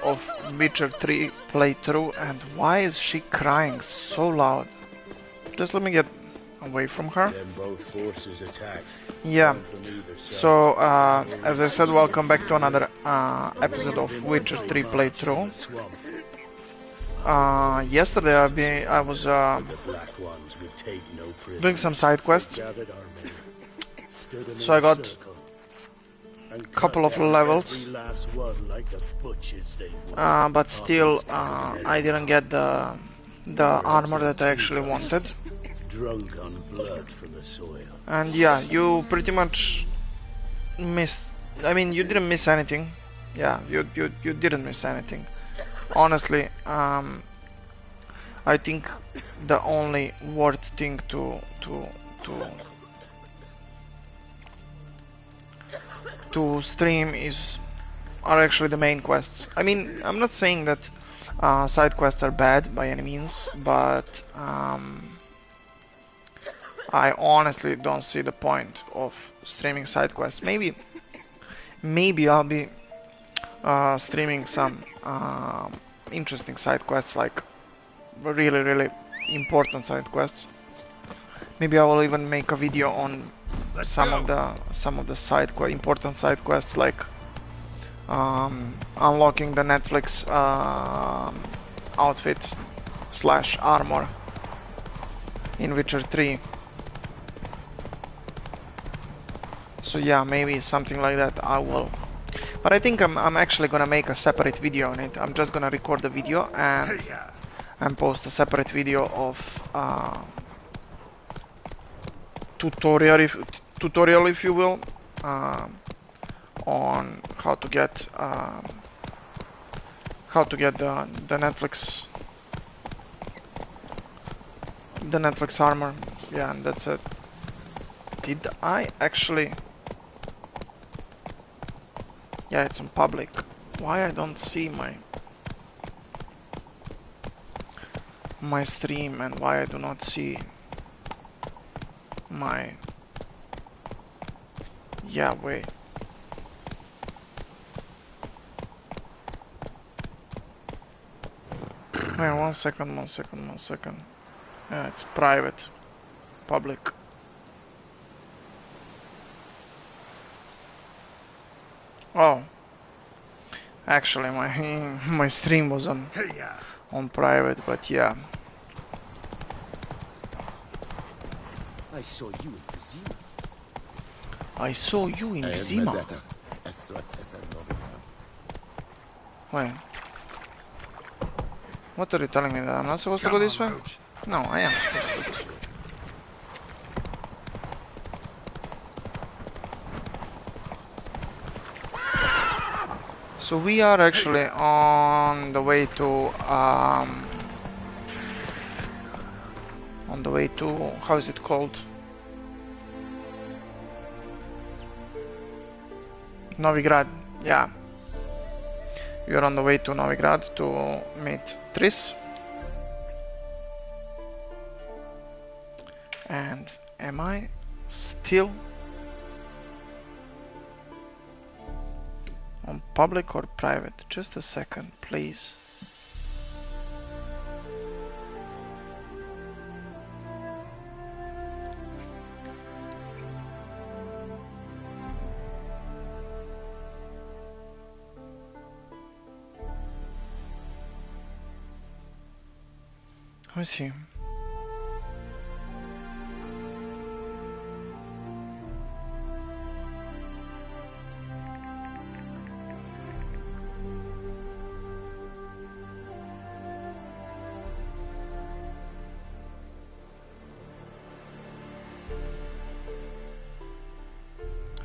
of Witcher 3 playthrough. And why is she crying so loud? Just let me get away from her. Then both forces attacked. Yeah. One from either side. So, as I said, welcome back to another episode of Witcher 3 playthrough. Yesterday I was doing some side quests. So I got a couple of levels, but still I didn't get the armor that I actually wanted. Drunk on blood from the soil. And yeah, you pretty much missed. I mean, you didn't miss anything. Yeah, you didn't miss anything. Honestly, I think the only worth thing to stream are actually the main quests. I mean, I'm not saying that side quests are bad by any means, but I honestly don't see the point of streaming side quests. Maybe I'll be streaming some interesting side quests, like really important side quests. Maybe I will even make a video on some of the important side quests, like unlocking the Netflix outfit / armor in Witcher 3. So yeah, maybe something like that I will. But I think I'm actually gonna make a separate video on it. I'm just gonna record the video and post a separate video of tutorial, if you will, on how to get the Netflix armor. Yeah, and that's it. Did I actually? Yeah, it's on public. Why I don't see my stream, and why I do not see my... Yeah, wait. Wait, one second. Yeah, it's private. Public. Oh, actually, my stream was on private, but yeah. I saw you in Zima. I saw you in Zima. Wait. What are you telling me, that I'm not supposed to go this way? No, I am supposed to go this way. So we are actually on the way to how is it called? Novigrad. Yeah. We are on the way to Novigrad to meet Triss. And am I still on public or private? Just a second, please. Let me see.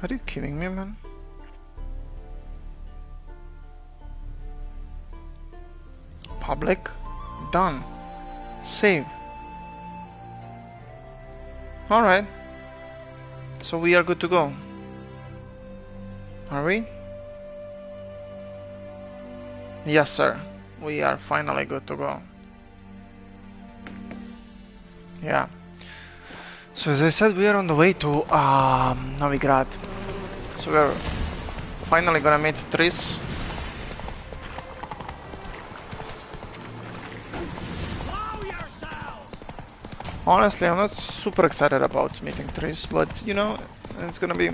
Are you kidding me, man? Public? Done. Save. Alright. So we are good to go. Are we? Yes, sir. We are finally good to go. Yeah. So as I said, we are on the way to Novigrad. So we're finally gonna meet Triss. Honestly, I'm not super excited about meeting Tris, but you know, it's gonna be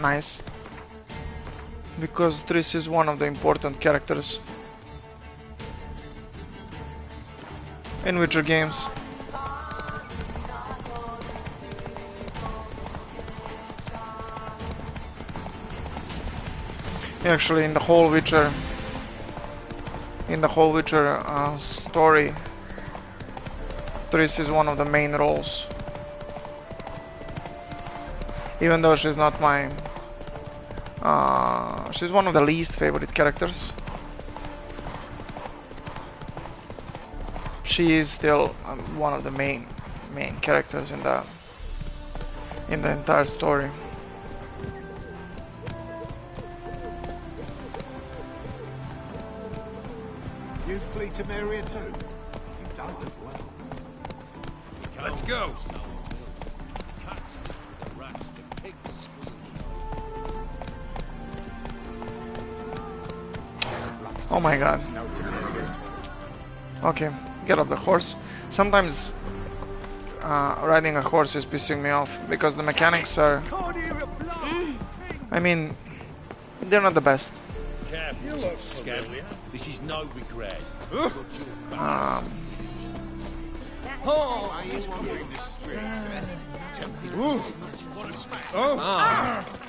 nice. Because Tris is one of the important characters in Witcher games. Actually, in the whole Witcher story, Tris is one of the main roles. Even though she's not my... she's one of the least favorite characters. She is still one of the main characters in the entire story. You flee to Maria too? You don't look well. Let's go! Oh my god. Okay, get off the horse. Sometimes riding a horse is pissing me off because the mechanics are... I mean, they're not the best. Careful, you scamp. This is no regret.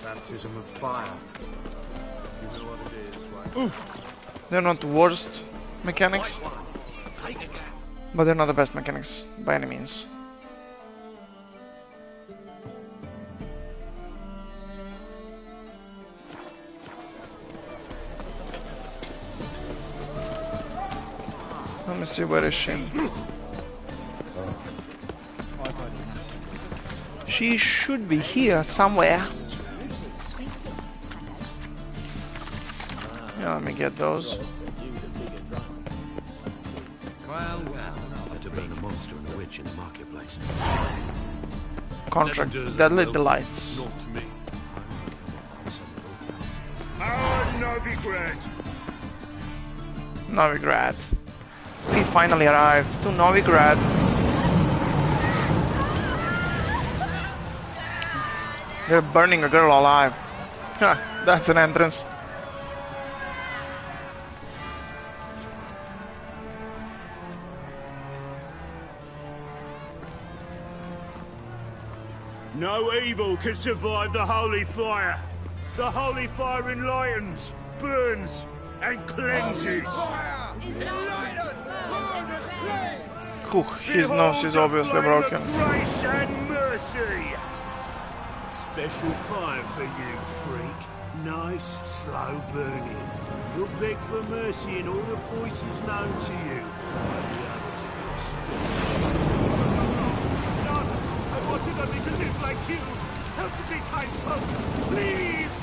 Baptism of fire. You know what it is, right? They're not the worst mechanics, but they're not the best mechanics by any means. Let me see, where is she? She should be here somewhere. Yeah, let me get those. Well, better burn a monster and a witch in the marketplace. Contract, deadly delights. Not me. Oh, Novigrad! Novigrad. We finally arrived to Novigrad. They're burning a girl alive. Huh, that's an entrance. No evil can survive the holy fire. The holy fire enlightens, burns, and cleanses. Whew, his nose is obviously broken. Grace and mercy. Special fire for you, freak. Nice, slow burning. You'll beg for mercy in all the voices known to you. The others of your speech. None! I wanted only to live like you! Help me, kind folk! Please!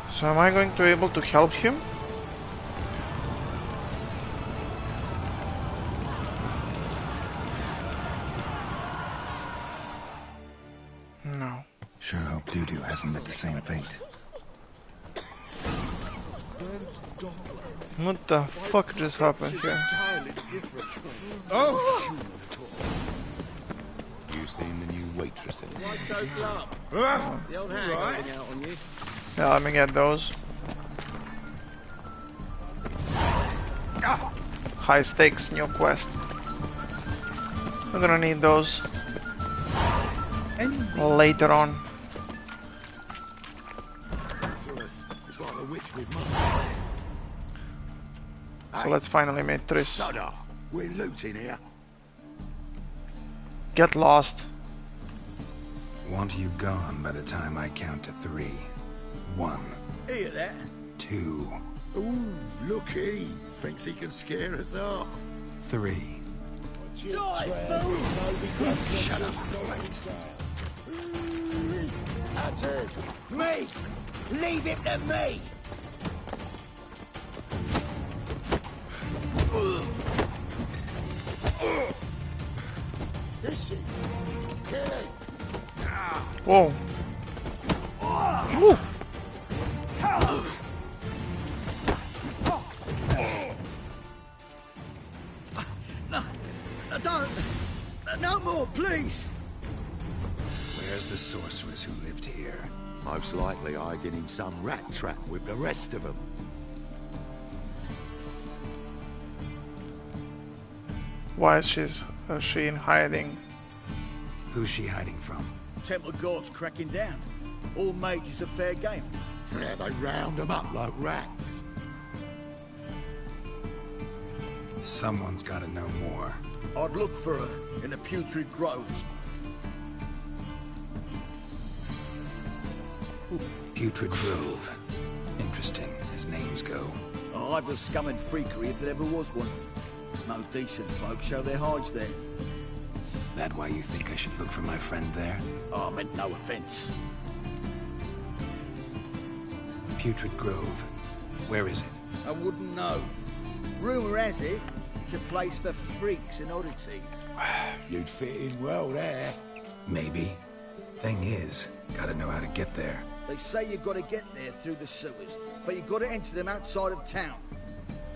So am I going to be able to help him? No. Sure hope Doo-Doo hasn't met the same fate. What the fuck just happened here? Oh! You seen the new waitress in Why so glum? The old hag holding out on you. Yeah, let me get those. High stakes new quest. I'm gonna need those later on. It's like a witch with money. So let's finally meet Tris. Sodder! We're looting here. Get lost. Want you gone by the time I count to 3. 1, Hear that? 2, Ooh, looky. Thinks he can scare us off. 3. Die, fool! Shut up and fight. bastard! Me! Leave it to me! This is killing. Whoa. Woo. No, don't! No more, please! Where's the sorceress who lived here? Most likely hiding in some rat trap with the rest of them. Why is she in hiding? Who's she hiding from? Temple guards cracking down. All mages are fair game. Yeah, they round them up like rats. Someone's gotta know more. I'd look for her in the Putrid Grove. Putrid Grove. Interesting, as names go. A hive of scum and freakery if there ever was one. No decent folk show their hides there. That why you think I should look for my friend there? I meant no offense. Putrid Grove. Where is it? I wouldn't know. Rumour has it, it's a place for freaks and oddities. You'd fit in well there. Maybe. Thing is, gotta know how to get there. They say you gotta get there through the sewers, but you gotta enter them outside of town.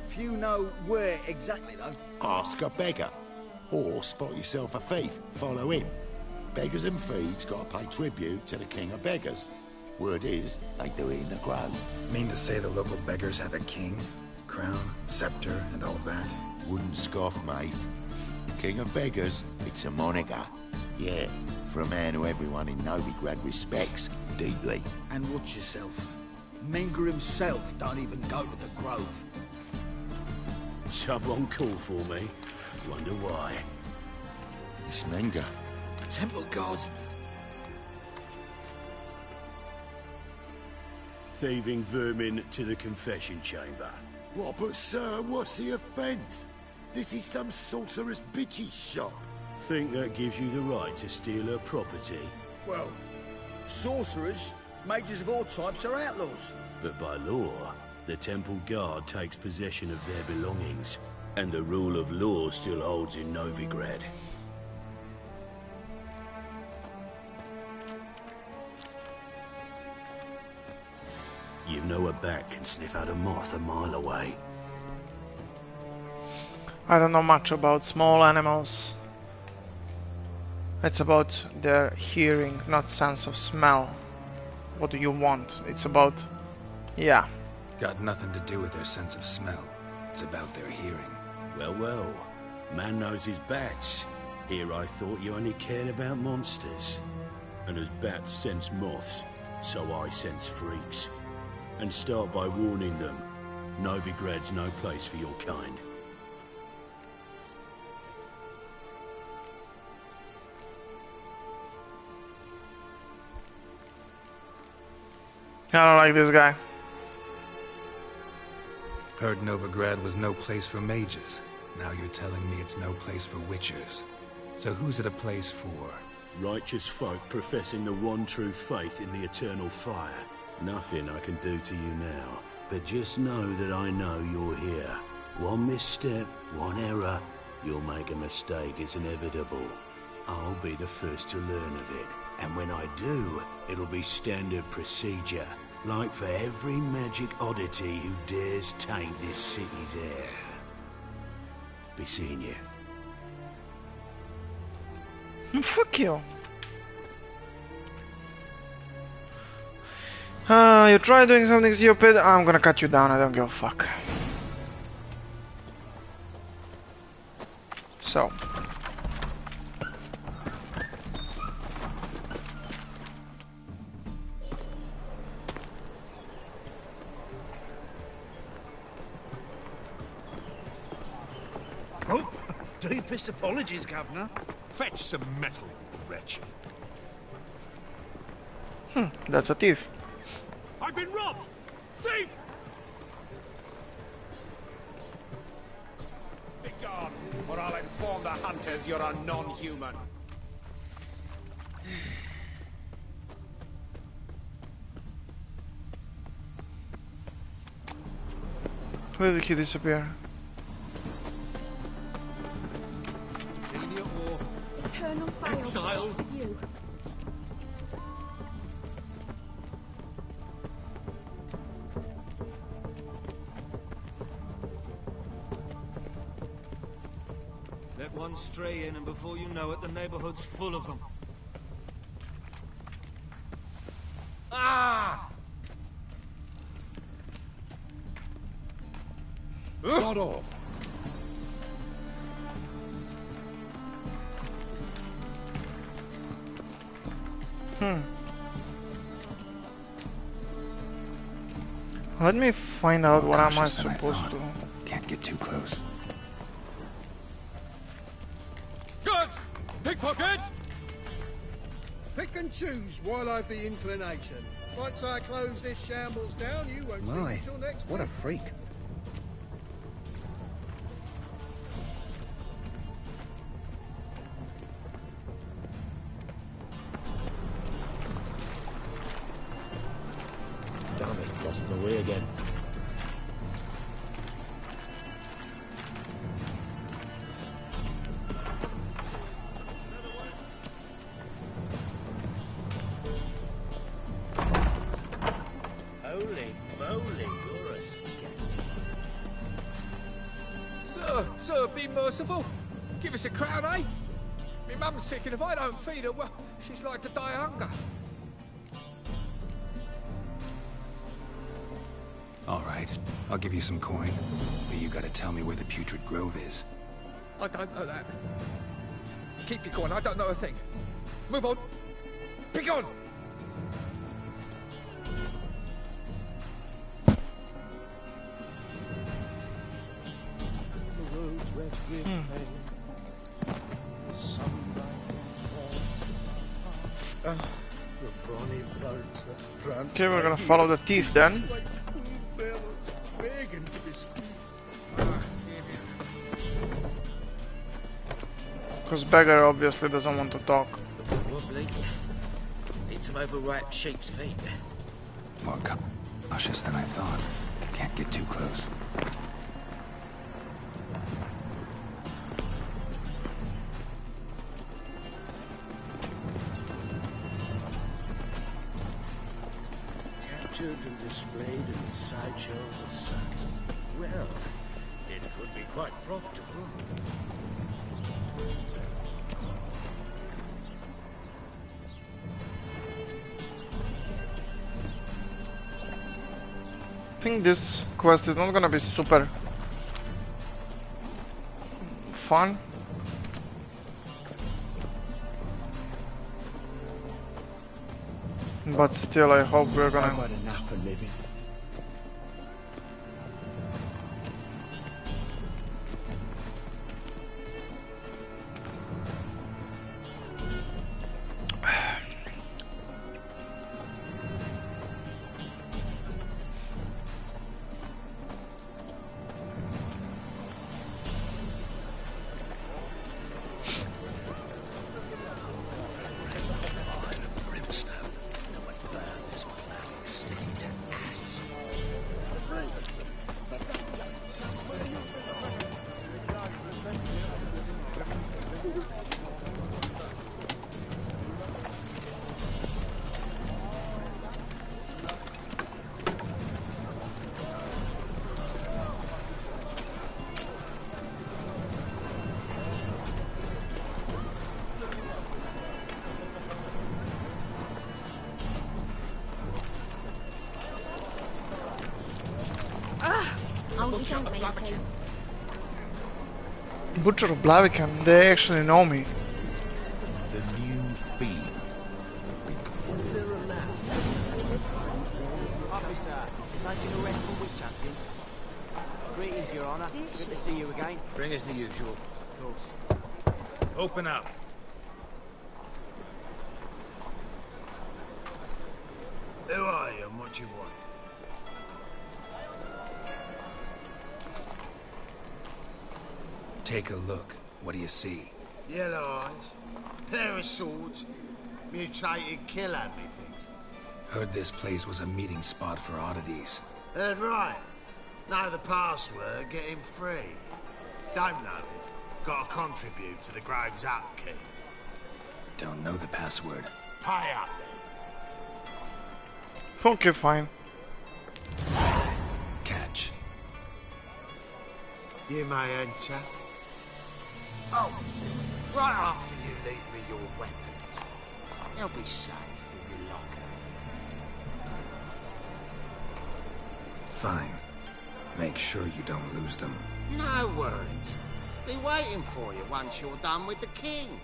Few know where exactly, though. Ask a beggar. Or spot yourself a thief. Follow him. Beggars and thieves gotta pay tribute to the king of beggars. Word is, they do it in the grove. Mean to say the local beggars have a king? Crown, scepter, and all that? Wouldn't scoff, mate. King of beggars, it's a moniker. Yeah, for a man who everyone in Novigrad respects deeply. And watch yourself. Menger himself don't even go to the grove. Someone called for me. Wonder why. It's Menger. Temple guard. Thieving vermin to the confession chamber. What, but sir, what's the offence? This is some sorcerer's bitchy shop. Think that gives you the right to steal her property? Well, sorcerers, mages of all types are outlaws. But by law, the temple guard takes possession of their belongings, and the rule of law still holds in Novigrad. You know a bat can sniff out a moth a mile away. I don't know much about small animals. It's about their hearing, not sense of smell. What do you want? It's about... yeah. Got nothing to do with their sense of smell. It's about their hearing. Well, well. Man knows his bats. Here I thought you only cared about monsters. And as bats sense moths, so I sense freaks. And start by warning them. Novigrad's no place for your kind. I don't like this guy. Heard Novigrad was no place for mages. Now you're telling me it's no place for witchers. So who's it a place for? Righteous folk professing the one true faith in the eternal fire. Nothing I can do to you now, but just know that I know you're here. One misstep, one error, you'll make a mistake, it's inevitable. I'll be the first to learn of it, and when I do, it'll be standard procedure, like for every magic oddity who dares taint this city's air. Be seeing you. Fuck you. You try doing something stupid, I'm gonna cut you down, I don't give a fuck. So. Oh, deepest apologies, Governor. Fetch some metal, you wretch. That's a thief. I've been robbed! Thief! Be gone, or I'll inform the hunters you're a non-human. Where did he disappear? Eternal fire Exile. with you. Let one stray in, and before you know it, the neighborhood's full of them. Ah! Sod off. Let me find out More what am I cautious than I supposed thought. to. Can't get too close. Good! Pickpocket! Pick and choose while I've the inclination. Once I close this shambles down, you won't see me till next what a week. freak. Damn it, lost my way again. Holy moly, you're a scam. Sir, be merciful. Give us a crown, eh? Me mum's sick, and if I don't feed her, well, she's like to die of hunger. All right, I'll give you some coin, but you gotta tell me where the Putrid Grove is. I don't know that. Keep your coin, I don't know a thing. Move on. Be gone! The roads red with pain. The sunlight on the bonny birds that prance. Okay, we're gonna follow the thief then. Like fool bellows, begging to be squeezed. Because Beggar obviously doesn't want to talk. Wobbly. Need some overripe sheep's feet. More cautious than I thought. Can't get too close. Captured and displayed in the sideshow of the circus. Well, it could be quite profitable. I think this quest is not gonna be super fun. But still, I hope we're I've gonna. had enough of living. Oh, you don't mean to. Butcher of Blaviken, they actually know me. The new fiend. Is there a lab? Officer, taking a rest from witch hunting. Greetings, Your Honour. Good to see you again. Bring us the usual. Of course. Open up. Who are you and what do you want? Take a look. What do you see? Yellow eyes, pair of swords, mutated killer things. Heard this place was a meeting spot for oddities. Heard right. Know the password, get him free. Don't know it, gotta contribute to the Grove's upkeep. Don't know the password. Pay up Okay, fine. Catch. then. You may enter. Oh, right after you leave me your weapons. They'll be safe in your locker. Fine. Make sure you don't lose them. No worries. Be waiting for you once you're done with the king.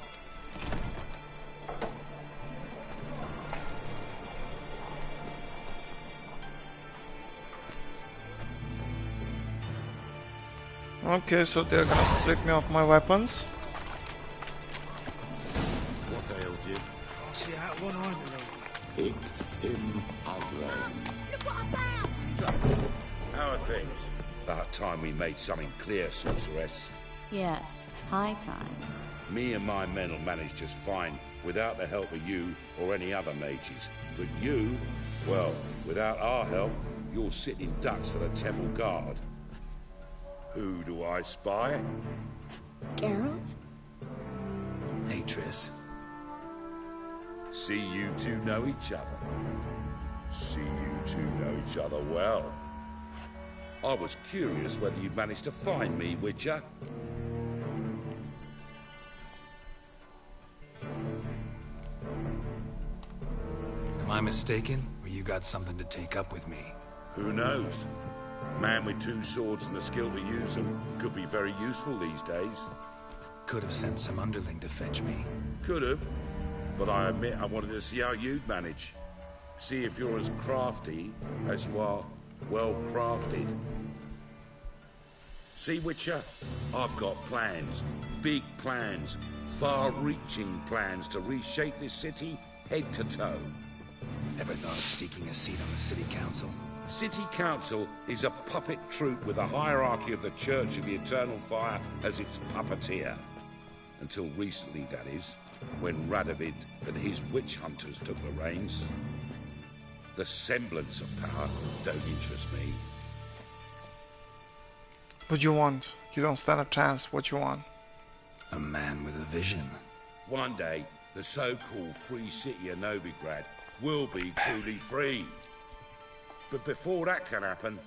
Okay, so they're gonna split me off my weapons. What ails you? Can't see out one eye below. Picked him ugly. Look what I found! How are things? About time we made something clear, sorceress. Yes, high time. Me and my men will manage just fine without the help of you or any other mages. But you, well, without our help, you're sitting ducks for the temple guard. Who do I spy? Geralt? Hey, Triss. See you two know each other. See you two know each other well. I was curious whether you'd managed to find me, Witcher. Am I mistaken, or you got something to take up with me? Who knows? Man with two swords and the skill to use them could be very useful these days. Could have sent some underling to fetch me. Could have, but I admit I wanted to see how you'd manage. See if you're as crafty as you are well-crafted. See, Witcher, I've got plans, big plans, far-reaching plans to reshape this city head to toe. Ever thought of seeking a seat on the city council? City Council is a puppet troupe with a hierarchy of the Church of the Eternal Fire as its puppeteer. Until recently, that is, when Radovid and his witch hunters took the reins. The semblance of power don't interest me. What do you want? You don't stand a chance. What you want? A man with a vision. One day, the so-called free city of Novigrad will be truly free. But before that can happen,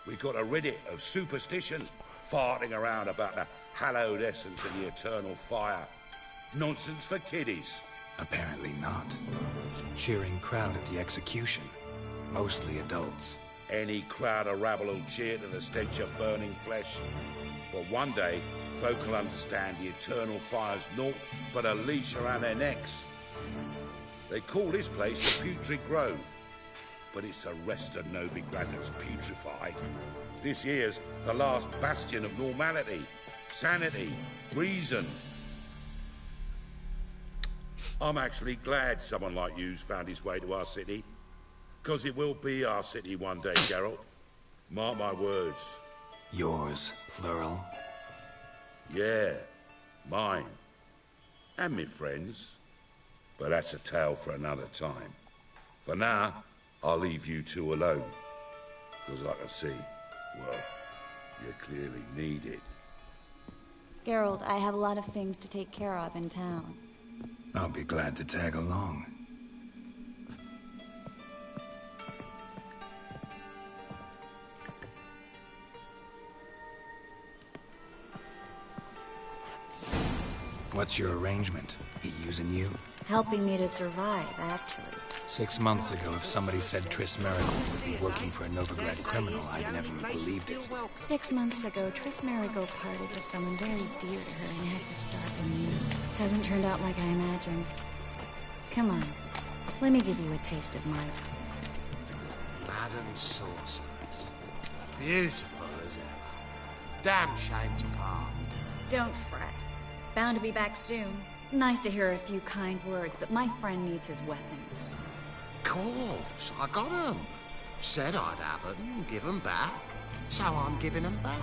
we've got to rid it of superstition, farting around about the hallowed essence of the eternal fire. Nonsense for kiddies. Apparently not. Cheering crowd at the execution. Mostly adults. Any crowd of rabble will cheer to the stench of burning flesh. But one day, folk will understand the eternal fire's naught but a leash around their necks. They call this place the Putrid Grove. But it's the rest of Novigrad that's putrefied. This here's the last bastion of normality, sanity, reason. I'm actually glad someone like you's found his way to our city. Because it will be our city one day, Geralt. Mark my words. Yours, plural? Yeah, mine. And me friends. But that's a tale for another time. For now, I'll leave you two alone. Because I can see, well, you clearly need it. Geralt, I have a lot of things to take care of in town. I'll be glad to tag along. What's your arrangement? He using you? Helping me to survive, actually. 6 months ago, if somebody said Triss Merigold would be working for a Novigrad criminal, I'd never have believed it. 6 months ago, Triss Merigold parted with someone very dear to her and had to start anew. Hasn't turned out like I imagined. Come on, let me give you a taste of mine. Madam Sorceress. Beautiful as ever. Damn shame to part. Don't fret. Bound to be back soon. Nice to hear a few kind words, but my friend needs his weapons. Course, I got 'em. Said I'd have 'em, give 'em back. So I'm giving 'em back.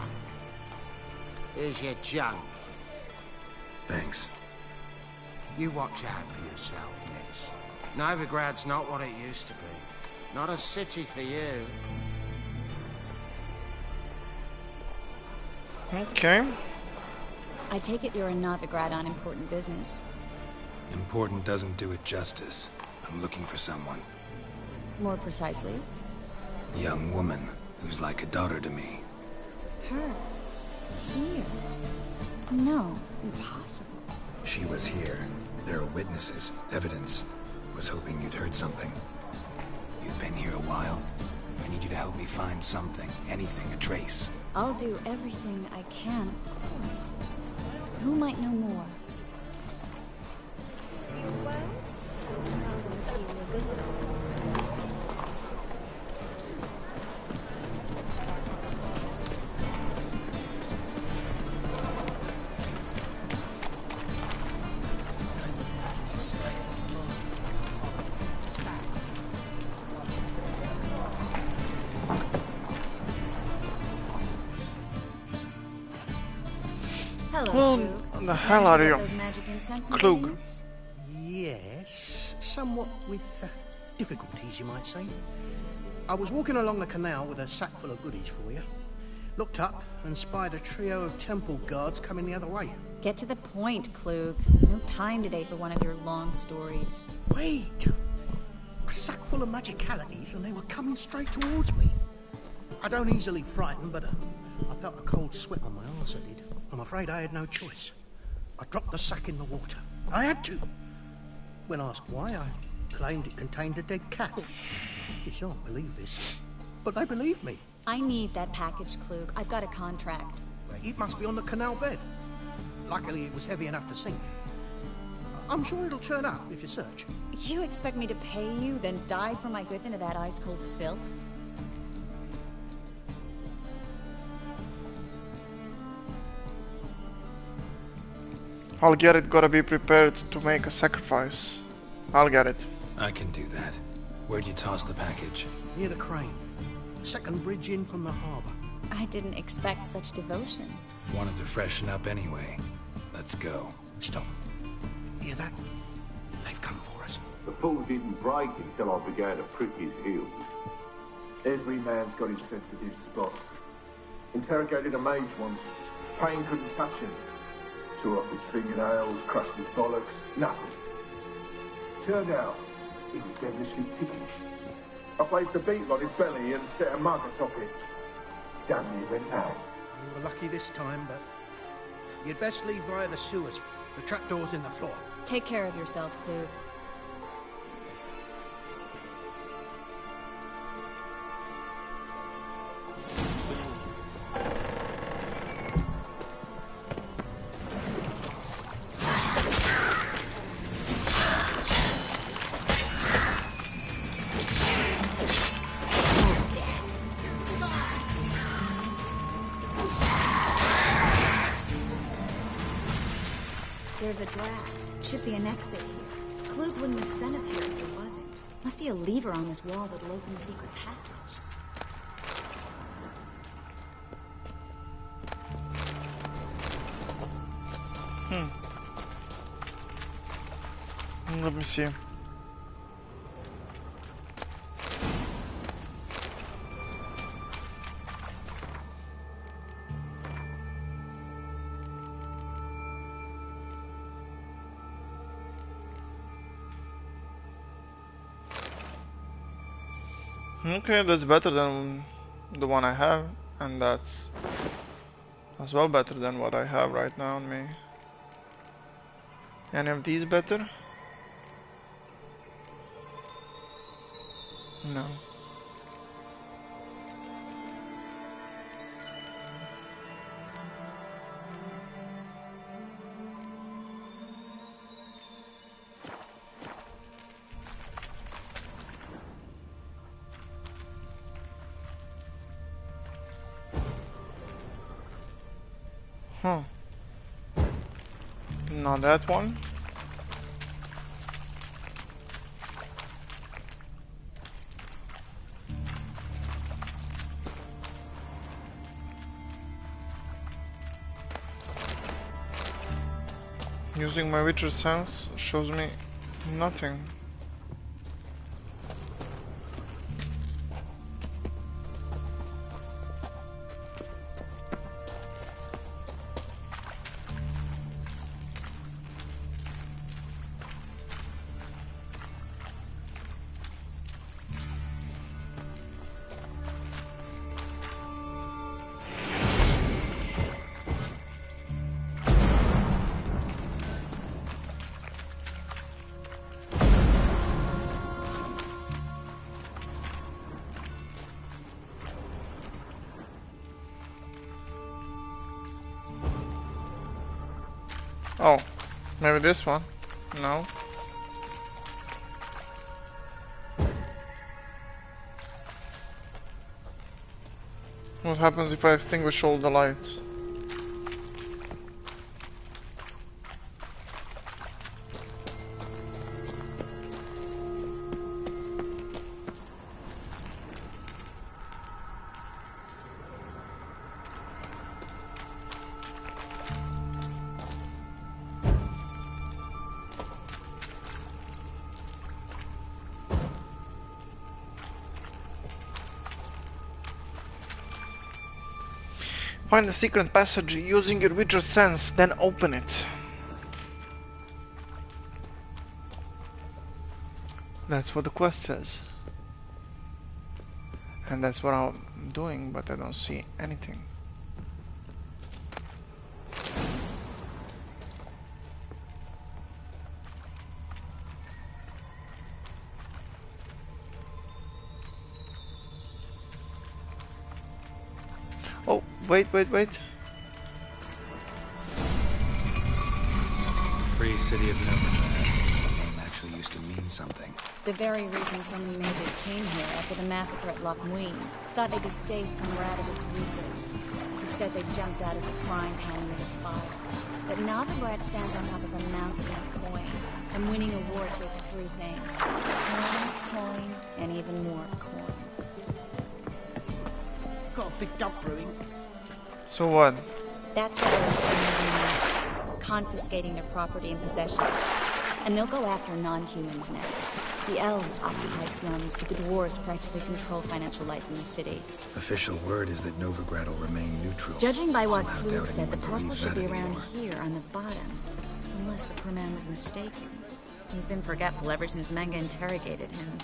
Here's your junk. Thanks. You watch out for yourself, miss. Novigrad's not what it used to be. Not a city for you. Okay. I take it you're in Novigrad on important business. Important doesn't do it justice. I'm looking for someone. More precisely? A young woman who's like a daughter to me. Her? Here? No, impossible. She was here. There are witnesses, evidence. Was hoping you'd heard something. You've been here a while. I need you to help me find something, anything, a trace. I'll do everything I can, of course. Who might know more? Who the hell are you? Klug. Yes, somewhat with difficulties, you might say. I was walking along the canal with a sack full of goodies for you. Looked up and spied a trio of temple guards coming the other way. Get to the point, Klug. No time today for one of your long stories. Wait! A sack full of magicalities and they were coming straight towards me. I don't easily frighten, but I felt a cold sweat on my arse, I did. I'm afraid I had no choice. I dropped the sack in the water. I had to. When asked why, I claimed it contained a dead cat. You shan't believe this, but they believed me. I need that package, Klug. I've got a contract. It must be on the canal bed. Luckily, it was heavy enough to sink. I'm sure it'll turn up if you search. You expect me to pay you, then dive for my goods into that ice-cold filth? I'll get it, gotta be prepared to make a sacrifice. I'll get it. I can do that. Where'd you toss the package? Near the crane. Second bridge in from the harbour. I didn't expect such devotion. Wanted to freshen up anyway. Let's go. Stop. Hear that? They've come for us. The fool didn't break until I began to prick his heels. Every man's got his sensitive spots. Interrogated a mage once. Pain couldn't touch him. Tore off his fingernails, crushed his bollocks, nothing. Turned out, he was devilishly ticklish. I placed a beetle on his belly and set a mug atop it. Damn near went mad. We were lucky this time, but you'd best leave via the sewers. The trapdoor's in the floor. Take care of yourself, Klug. There's a draft. Should be an exit here. Klug wouldn't have sent us here if there wasn't. Must be a lever on this wall that'll open the secret passage. Let me see. Okay, that's better than the one I have, and that's as well better than what I have right now on me. Any of these better? No. Huh. Not that one. Using my Witcher sense shows me nothing. Oh, maybe this one? No. What happens if I extinguish all the lights? Find the secret passage using your Witcher sense, then open it. That's what the quest says. And that's what I'm doing, but I don't see anything. Oh, wait. Free city of Novigrad. The name actually used to mean something. The very reason so many mages came here after the massacre at Loch Muin. Thought they'd be safe from Radovic's reapers. Instead, they jumped out of the frying pan into the fire. But Novigrad stands on top of a mountain of coin. And winning a war takes three things. Coin, and even more coin. Got a big dump brewing. So what? That's what they're spending, confiscating their property and possessions. And they'll go after non-humans next. The elves occupy slums, but the dwarves practically control financial life in the city. Official word is that Novigrad will remain neutral. Judging by what Somehow Klug doubting said, the anyone parcel believes should be that around anymore. here on the bottom. Unless the poor man was mistaken. He's been forgetful ever since Manga interrogated him.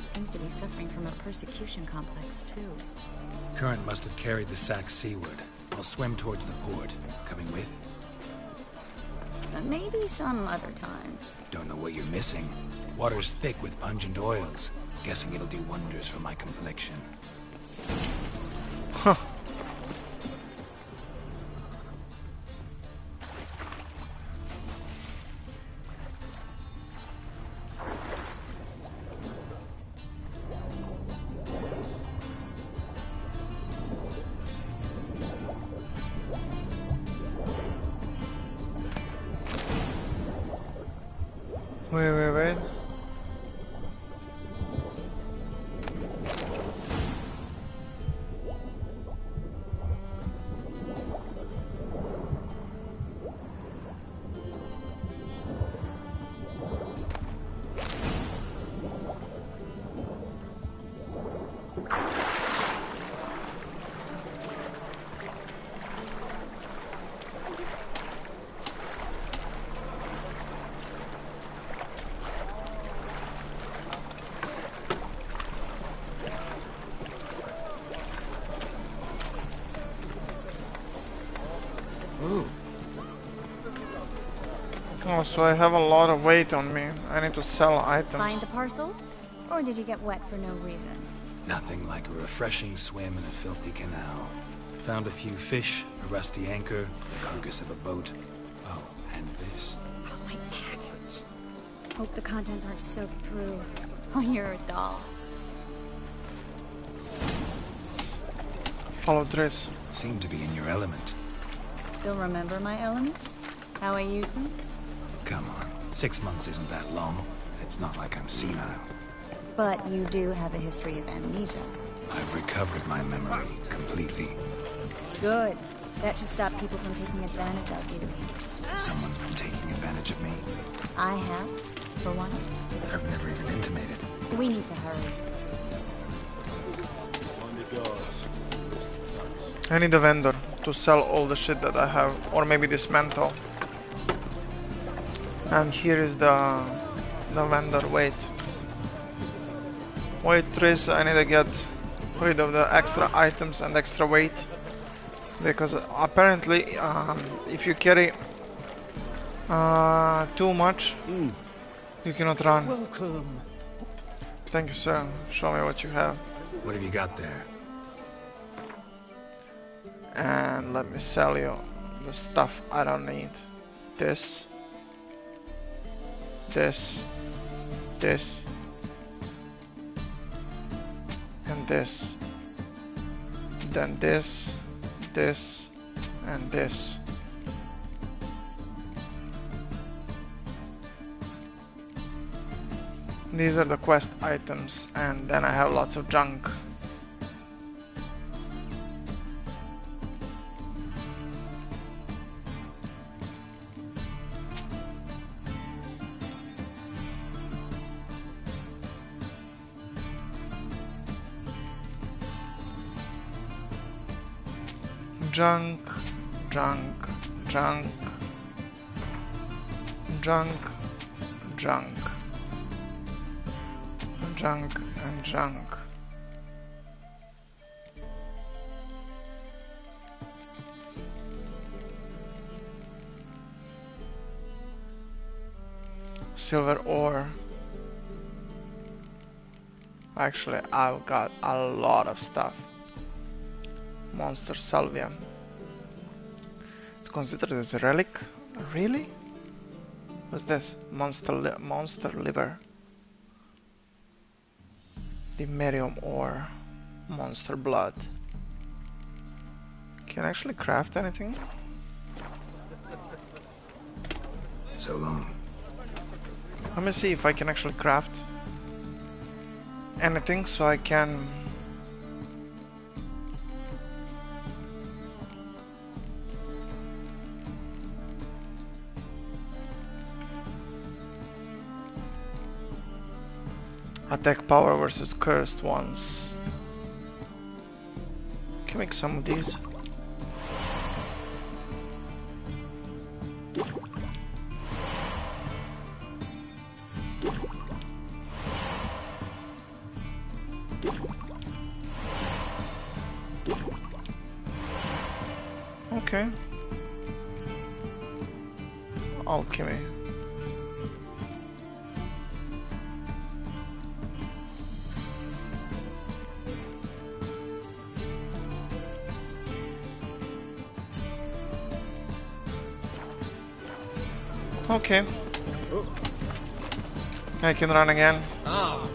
Seems to be suffering from a persecution complex, too. Current must have carried the sack seaward. I'll swim towards the port. Coming with? Maybe some other time. Don't know what you're missing. Water's thick with pungent oils. Guessing it'll do wonders for my complexion. Huh. Wait. Oh, so I have a lot of weight on me. I need to sell items. Find the parcel? Or did you get wet for no reason? Nothing like a refreshing swim in a filthy canal. Found a few fish, a rusty anchor, the carcass of a boat. Oh, and this. Oh, my package. Hope the contents aren't soaked through. Oh, you're a doll. Follow Triss. Seem to be in your element. Still remember my elements? How I use them? Come on, 6 months isn't that long. It's not like I'm senile. But you do have a history of amnesia. I've recovered my memory completely. Good. That should stop people from taking advantage of you. Someone's been taking advantage of me. I have, for one. I've never even intimated. We need to hurry. I need a vendor to sell all the shit that I have, or maybe dismantle. And here is the vendor. Wait, Triss, I need to get rid of the extra items and extra weight, because apparently if you carry too much, you cannot run. Welcome. Thank you, sir. Show me what you have. What have you got there? And let me sell you the stuff I don't need. this, this, this, and this, then this, this, and this. These are the quest items, and then I have lots of junk. Junk, junk, junk, junk, junk, junk, and junk. Silver ore. Actually, I've got a lot of stuff. Monster salvia. It's considered as a relic? Really? What's this? Monster liver. Dimerium ore. Monster blood. Can I actually craft anything? So long. Let me see if I can actually craft anything so I can attack power versus cursed ones. Can make some of these. Okay. Alchemy. Okay. I can run again. Oh.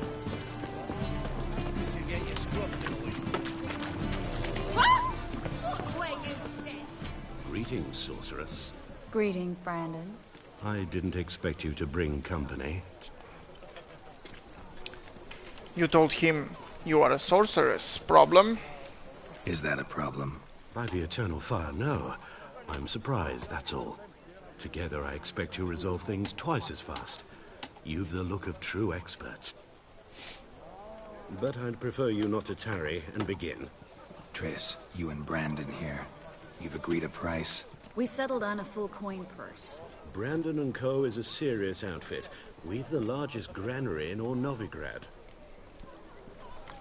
Greetings, sorceress. Greetings, Brandon. I didn't expect you to bring company. You told him you are a sorceress. Problem? Is that a problem? By the eternal fire, no. I'm surprised, that's all. Together, I expect you'll resolve things twice as fast. You've the look of true experts. But I'd prefer you not to tarry and begin. Triss, you and Brandon here. You've agreed a price? We settled on a full coin purse. Brandon & Co. is a serious outfit. We've the largest granary in all Novigrad.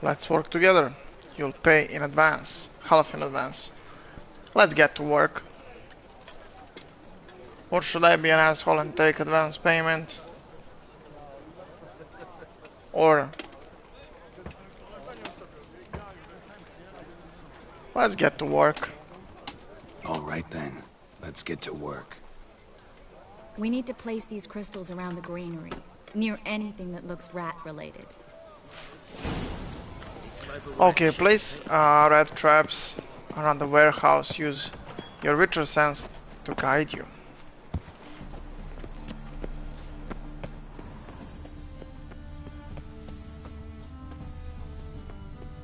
Let's work together. You'll pay in advance. Half in advance. Let's get to work. Or should I be an asshole and take advance payment? Or... let's get to work. Alright then. Let's get to work. We need to place these crystals around the granary, near anything that looks rat-related. Okay, place rat traps around the warehouse. Use your witcher sense to guide you.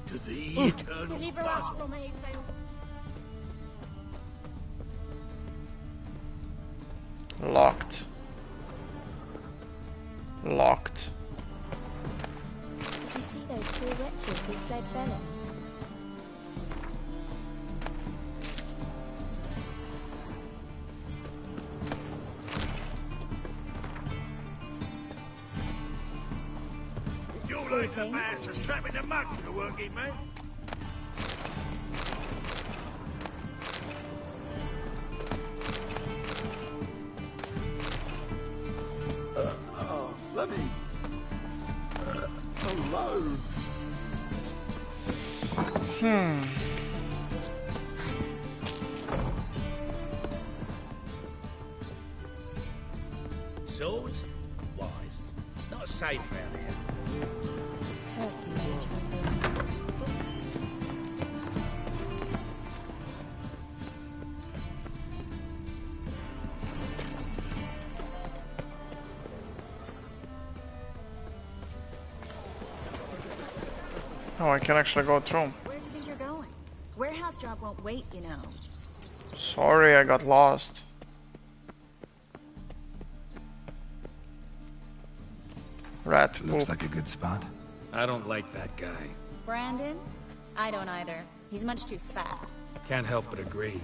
To the eternal Deliver us from evil. Locked. Locked. Did you see those poor wretches who fled Velen? You'll learn the man to slap in the mud to the working man. Let me alone. otherwise. Not safe around here. Curse the moderators. Oh, I can actually go through. Where do you think you're going? Warehouse job won't wait, you know. Sorry, I got lost. Rat. Looks like a good spot. I don't like that guy. Brandon? I don't either. He's much too fat. Can't help but agree.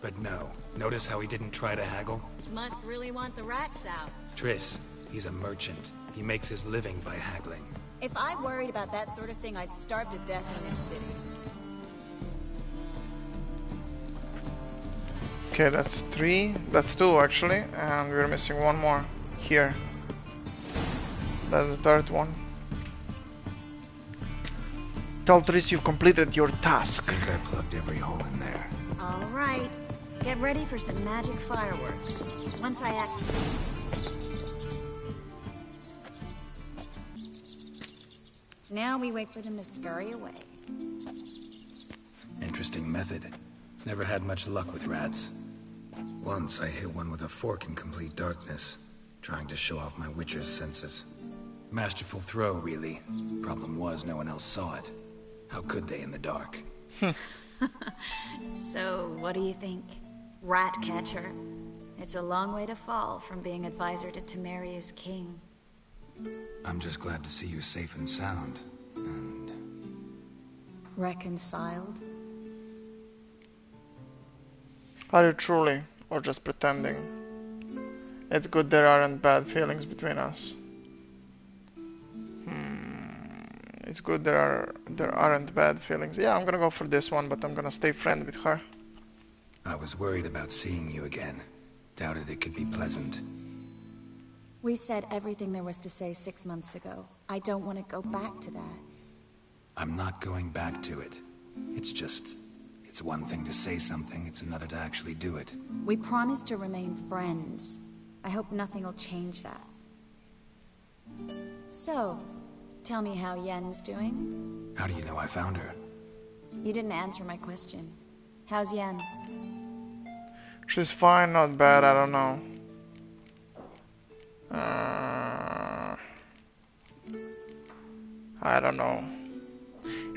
But no. Notice how he didn't try to haggle? Must really want the rats out. Triss, he's a merchant. He makes his living by haggling. If I worried about that sort of thing, I'd starve to death in this city. Okay, that's 3. That's 2 actually, and we're missing one more here. That's the third one. Tell Triss you've completed your task. I think I plugged every hole in there. All right. Get ready for some magic fireworks. Once I activate. Now we wait for them to scurry away. Interesting method. Never had much luck with rats. Once I hit one with a fork in complete darkness, trying to show off my witcher's senses. Masterful throw, really. Problem was, no one else saw it. How could they in the dark? So, what do you think? Rat catcher? It's a long way to fall from being advisor to Temeria's king. I'm just glad to see you safe and sound. And... reconciled? Are you truly, or just pretending? It's good there aren't bad feelings between us. It's good there aren't bad feelings. Yeah, I'm gonna go for this one, but I'm gonna stay friend with her. I was worried about seeing you again. Doubted it could be pleasant. We said everything there was to say 6 months ago. I don't want to go back to that. I'm not going back to it. It's one thing to say something, it's another to actually do it. We promised to remain friends. I hope nothing will change that. So, tell me how Yen's doing? How do you know I found her? You didn't answer my question. How's Yen? She's fine, not bad, I don't know. I don't know.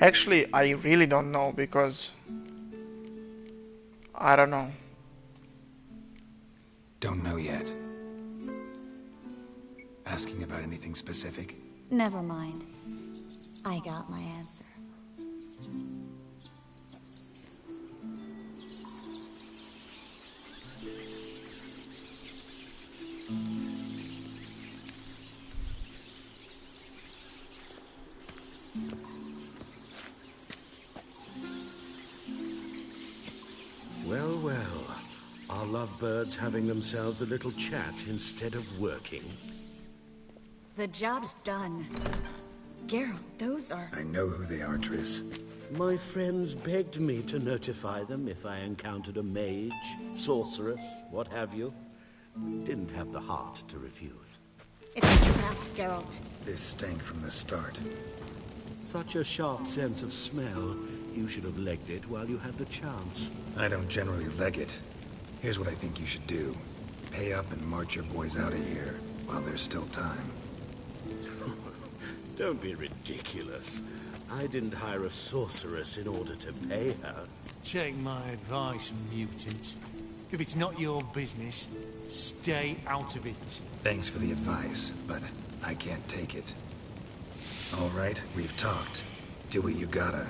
Actually, I really don't know because I don't know. Don't know yet. Asking about anything specific? Never mind. I got my answer. Well, well. Our lovebirds having themselves a little chat instead of working. The job's done. Geralt, those are... I know who they are, Triss. My friends begged me to notify them if I encountered a mage, sorceress, what have you. Didn't have the heart to refuse. It's a trap, Geralt. This stank from the start. Such a sharp sense of smell. You should have legged it while you had the chance. I don't generally leg it. Here's what I think you should do. Pay up and march your boys out of here while there's still time. Don't be ridiculous. I didn't hire a sorceress in order to pay her. Take my advice, mutant. If it's not your business, stay out of it. Thanks for the advice, but I can't take it. All right, we've talked. Do what you gotta.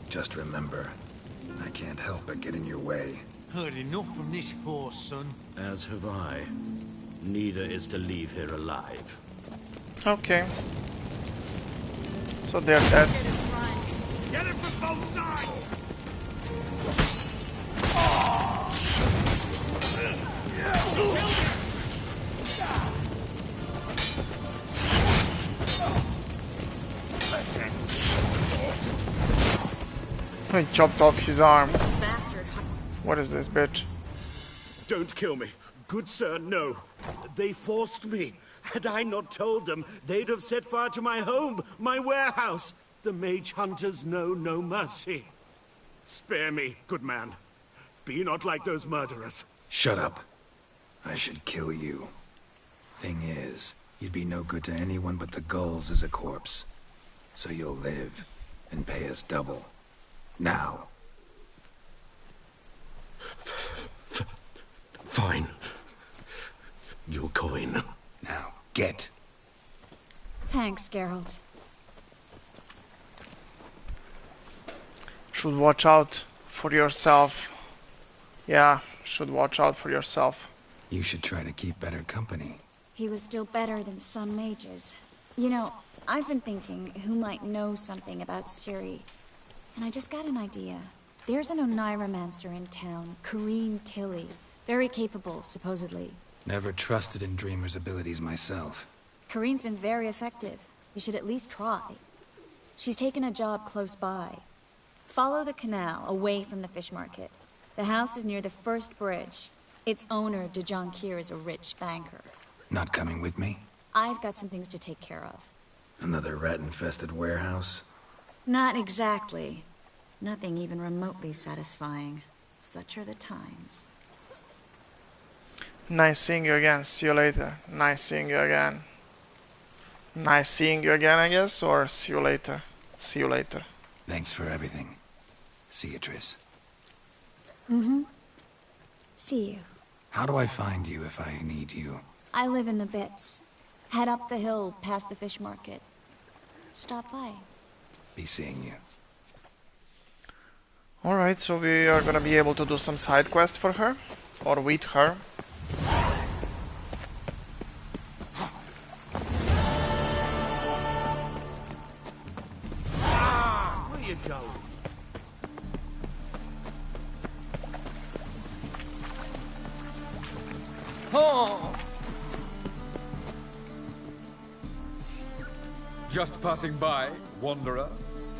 Just remember, I can't help but get in your way. Heard enough from this horse, son. As have I. Neither is to leave here alive. Okay. So they're dead. Get him from both sides! He chopped off his arm. What is this, bitch? Don't kill me. Good sir, no. They forced me. Had I not told them, they'd have set fire to my home, my warehouse. The mage hunters know no mercy. Spare me, good man. Be not like those murderers. Shut up. I should kill you. Thing is, you'd be no good to anyone but the gulls as a corpse. So you'll live, and pay us double. Now. Fine. Your coin. Now, get. Thanks, Geralt. Should watch out for yourself. Yeah, should watch out for yourself. You should try to keep better company. He was still better than some mages. You know, I've been thinking who might know something about Ciri. And I just got an idea. There's an Oneiromancer in town, Corrine Tilly. Very capable, supposedly. Never trusted in Dreamer's abilities myself. Corrine's been very effective. You should at least try. She's taken a job close by. Follow the canal, away from the fish market. The house is near the first bridge. Its owner, de Jonquier, is a rich banker. Not coming with me? I've got some things to take care of. Another rat-infested warehouse? Not exactly. Nothing even remotely satisfying. Such are the times. Nice seeing you again. See you later. Nice seeing you again. Nice seeing you again, I guess, or see you later. See you later. Thanks for everything. See you, Triss. Mm-hmm. See you. How do I find you if I need you? I live in the Bits. Head up the hill past the fish market. Stop by. Be seeing you. Alright, so we are gonna be able to do some side quests for her. Or with her. Where you going? Oh! Just passing by, wanderer?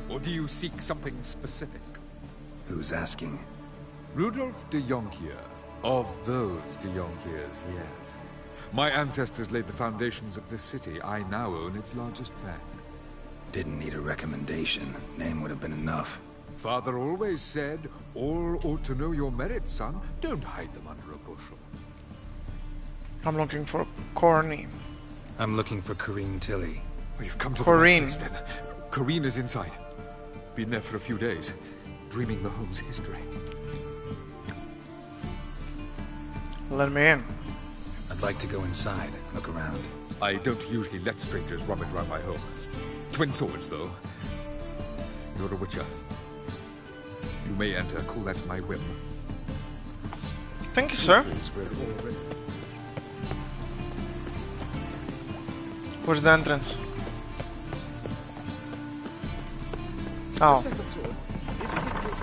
Or do you seek something specific? Who's asking? Rudolf de Jonquier. Of those de Jonquiers, yes. My ancestors laid the foundations of this city. I now own its largest bank. Didn't need a recommendation. Name would have been enough. Father always said, all ought to know your merits, son. Don't hide them under a bushel. I'm looking for Corny. I'm looking for Corrine Tilly. Oh, you've come to Corrine. the right place, then. Corrine is inside. Been there for a few days, dreaming the home's history. Let me in. I'd like to go inside, look around. I don't usually let strangers rummage around my home. Twin swords, though. You're a witcher. You may enter, call that my whim. Thank you, sir. Where's the entrance? Oh. The second sword, is it in case...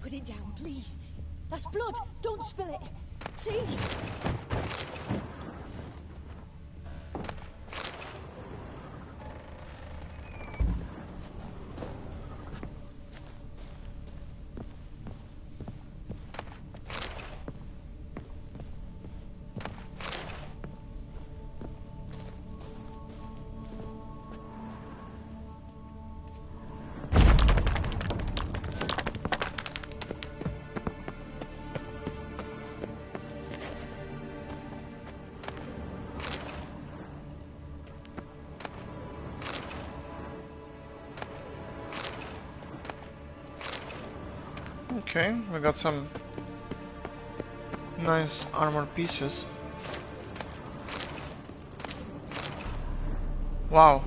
Put it down, please. That's blood. Don't spill it. Please. Okay, we got some nice armor pieces. Wow.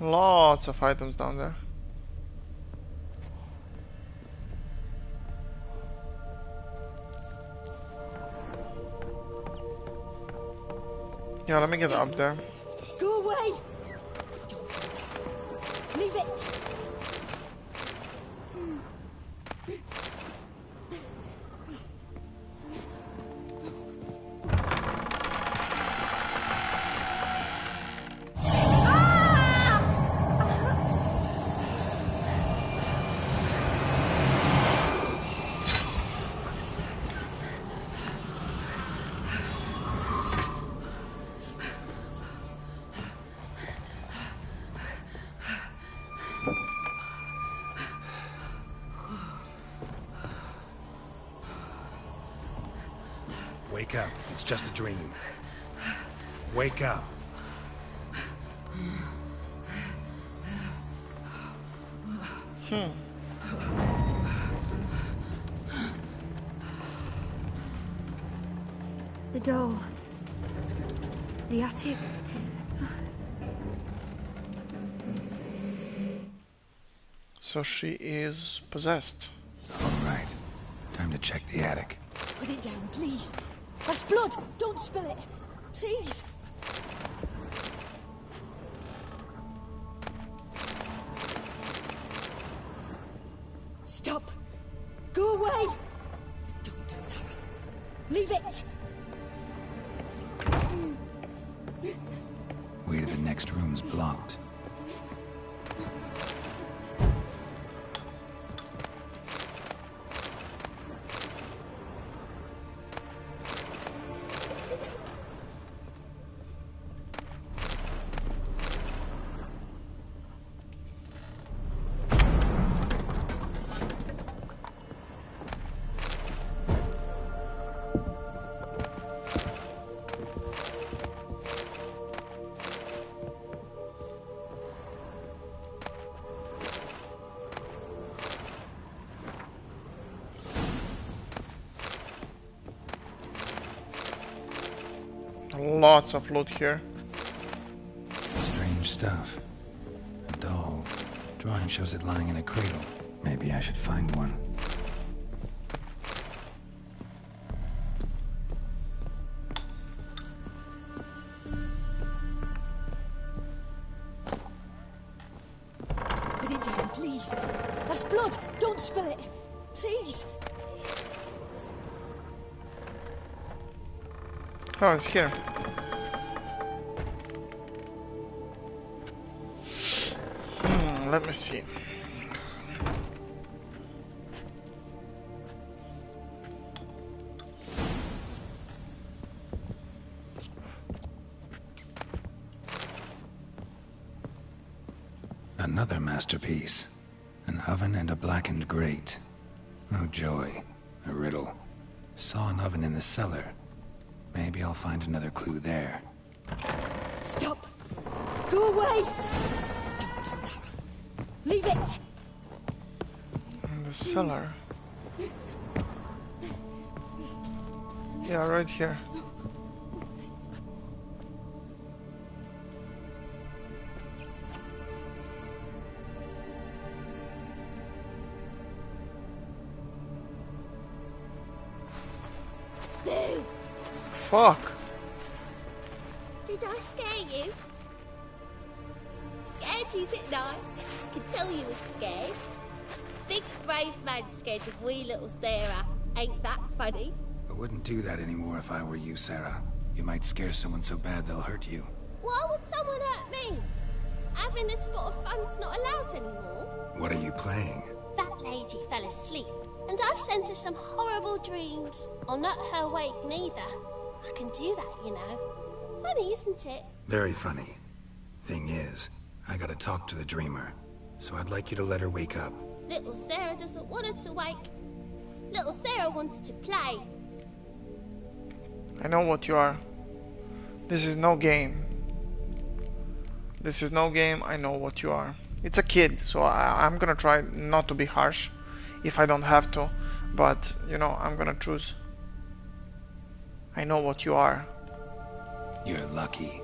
Lots of items down there. Yeah, let me get up there. Go away! Don't leave it! Wake up. It's just a dream. Wake up. The door. The attic. So she is possessed. All right. Time to check the attic. Put it down, please. That's blood! Don't spill it! Please! Stop! Go away! Don't do that. Leave it! Way to the next room's blocked. Lots of loot here. Strange stuff. A doll. Drawing shows it lying in a cradle. Maybe I should find one. Put it down, please. That's blood! Don't spill it! Please! Oh, it's here. Let me see. Another masterpiece. An oven and a blackened grate. Oh joy. A riddle. Saw an oven in the cellar. Maybe I'll find another clue there. Stop! Go away! Don't do that. Leave it! In the cellar. Yeah, right here. Boo! Fuck! Did I scare you? Scared you, didn't I? I can tell you were scared. Big brave man scared of wee little Sarah. Ain't that funny? I wouldn't do that anymore if I were you, Sarah. You might scare someone so bad they'll hurt you. Why would someone hurt me? Having a spot of fun's not allowed anymore. What are you playing? That lady fell asleep, and I've sent her some horrible dreams. I'll not her awake neither. I can do that, you know. Funny, isn't it? Very funny. Thing is, I gotta talk to the dreamer, so I'd like you to let her wake up. Little Sarah doesn't want her to wake. Little Sarah wants to play. I know what you are. This is no game. This is no game, I know what you are. It's a kid, so I'm gonna try not to be harsh if I don't have to, but you know, I'm gonna choose. I know what you are. You're lucky.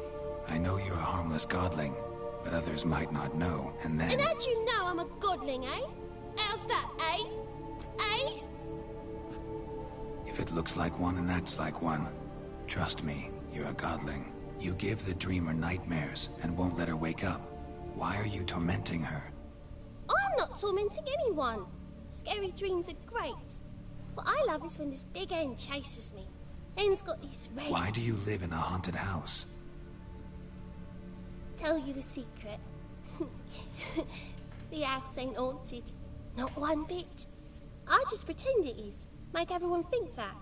I know you're a harmless godling, but others might not know, and then... And how'd you know I'm a godling, eh? How's that, eh? Eh? If it looks like one and acts like one, trust me, you're a godling. You give the dreamer nightmares and won't let her wake up. Why are you tormenting her? I'm not tormenting anyone. Scary dreams are great. What I love is when this big end chases me. End's got these red... Why do you live in a haunted house? Tell you a secret. The house ain't haunted. Not one bit. I just pretend it is. Make everyone think that.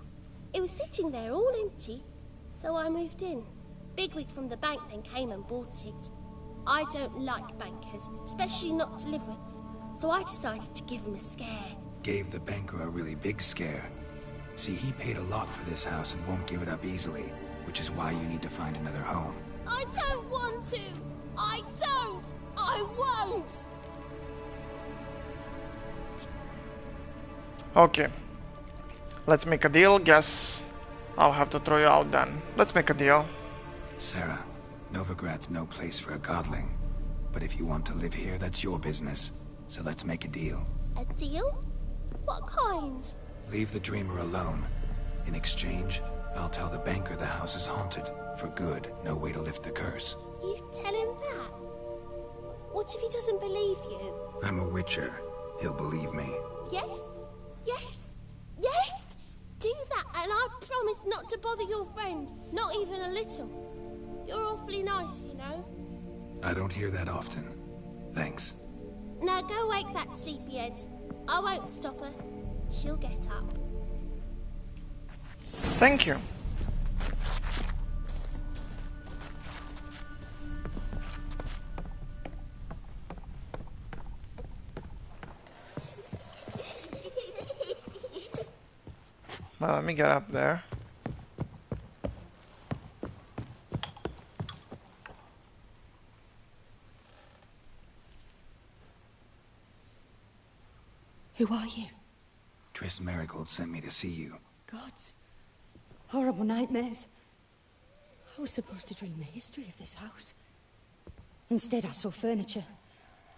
It was sitting there all empty, so I moved in. Bigwig from the bank then came and bought it. I don't like bankers, especially not to live with, so I decided to give him a scare. Gave the banker a really big scare. See, he paid a lot for this house and won't give it up easily, which is why you need to find another home. I don't want to! I don't! I won't! Okay. Let's make a deal. Guess I'll have to throw you out then. Let's make a deal. Sarah, Novigrad's no place for a godling. But if you want to live here, that's your business. So let's make a deal. A deal? What kind? Leave the dreamer alone. In exchange, I'll tell the banker the house is haunted. For good, no way to lift the curse. You tell him that? What if he doesn't believe you? I'm a witcher. He'll believe me. Yes? Yes? Yes? Do that and I promise not to bother your friend. Not even a little. You're awfully nice, you know. I don't hear that often. Thanks. Now go wake that sleepyhead. I won't stop her. She'll get up. Thank you. Well, let me get up there. Who are you? Triss Marigold sent me to see you. Gods. Horrible nightmares. I was supposed to dream the history of this house. Instead, I saw furniture.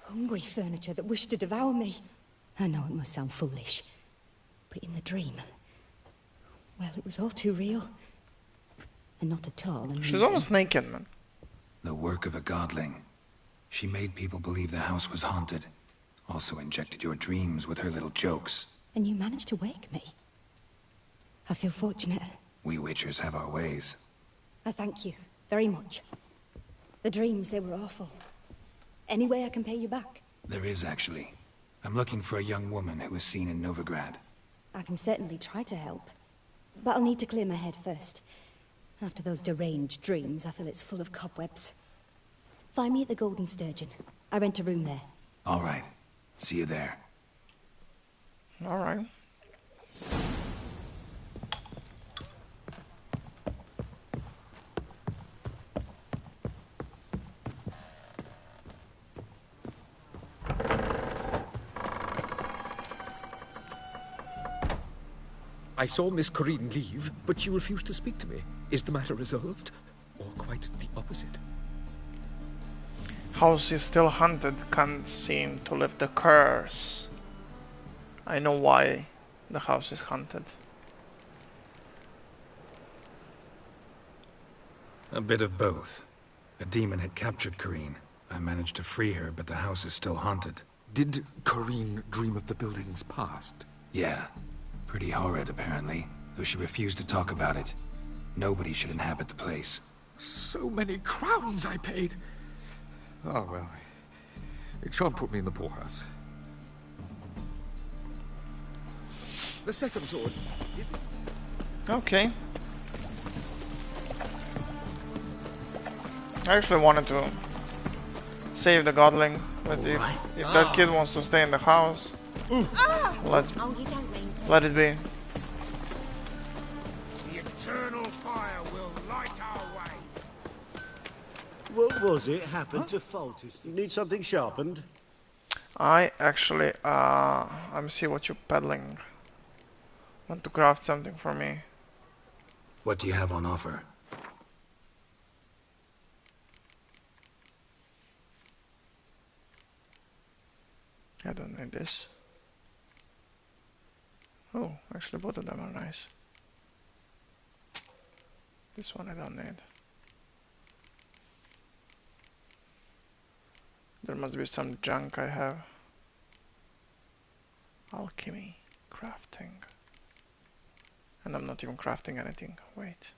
Hungry furniture that wished to devour me. I know it must sound foolish, but in the dream, well, it was all too real. And not at all amusing. She's almost naked, man. The work of a godling. She made people believe the house was haunted. Also injected your dreams with her little jokes. And you managed to wake me. I feel fortunate. We witchers have our ways. I thank you very much. The dreams, they were awful. Any way I can pay you back? There is, actually. I'm looking for a young woman who was seen in Novigrad. I can certainly try to help. But I'll need to clear my head first. After those deranged dreams, I feel it's full of cobwebs. Find me at the Golden Sturgeon. I rent a room there. All right. See you there. All right. I saw Miss Corinne leave, but she refused to speak to me. Is the matter resolved? Or quite the opposite? House is still haunted, can't seem to lift the curse. I know why the house is haunted. A bit of both. A demon had captured Corinne. I managed to free her, but the house is still haunted. Did Corinne dream of the building's past? Yeah. Pretty horrid, apparently, though she refused to talk about it. Nobody should inhabit the place. So many crowns I paid. Oh, well. It shan't put me in the poorhouse. The second sword. Okay. I actually wanted to save the godling, but if that kid wants to stay in the house, let's let it be. The eternal fire will light our way. What was it happened to Foltest? You need something sharpened? I actually, let me see what you're peddling. Want to craft something for me? What do you have on offer? I don't need this. Oh, actually both of them are nice. This one I don't need. There must be some junk I have. Alchemy, crafting. And I'm not even crafting anything. Wait.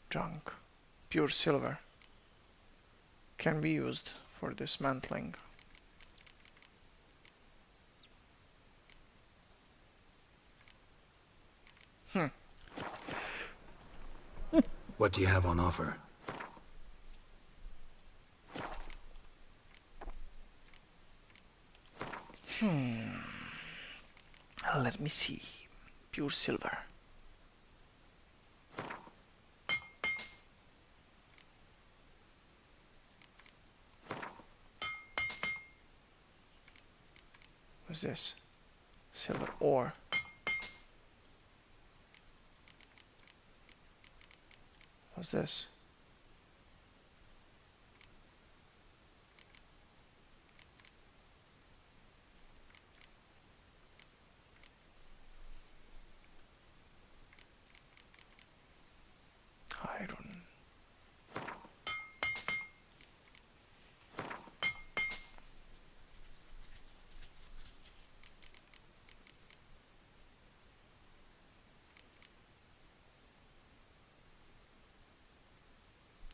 Junk. Pure silver. Can be used for dismantling. What do you have on offer? Let me see. Pure silver. What's this? Silver ore. What's this? Iron.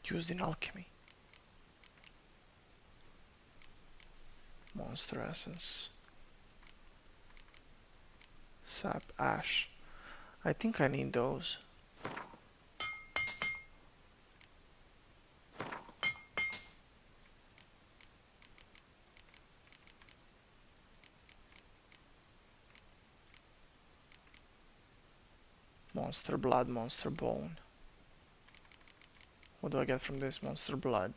Used in alchemy. Monster essence. Sap ash. I think I need those. Monster blood, monster bone. What do I get from this? Monster blood.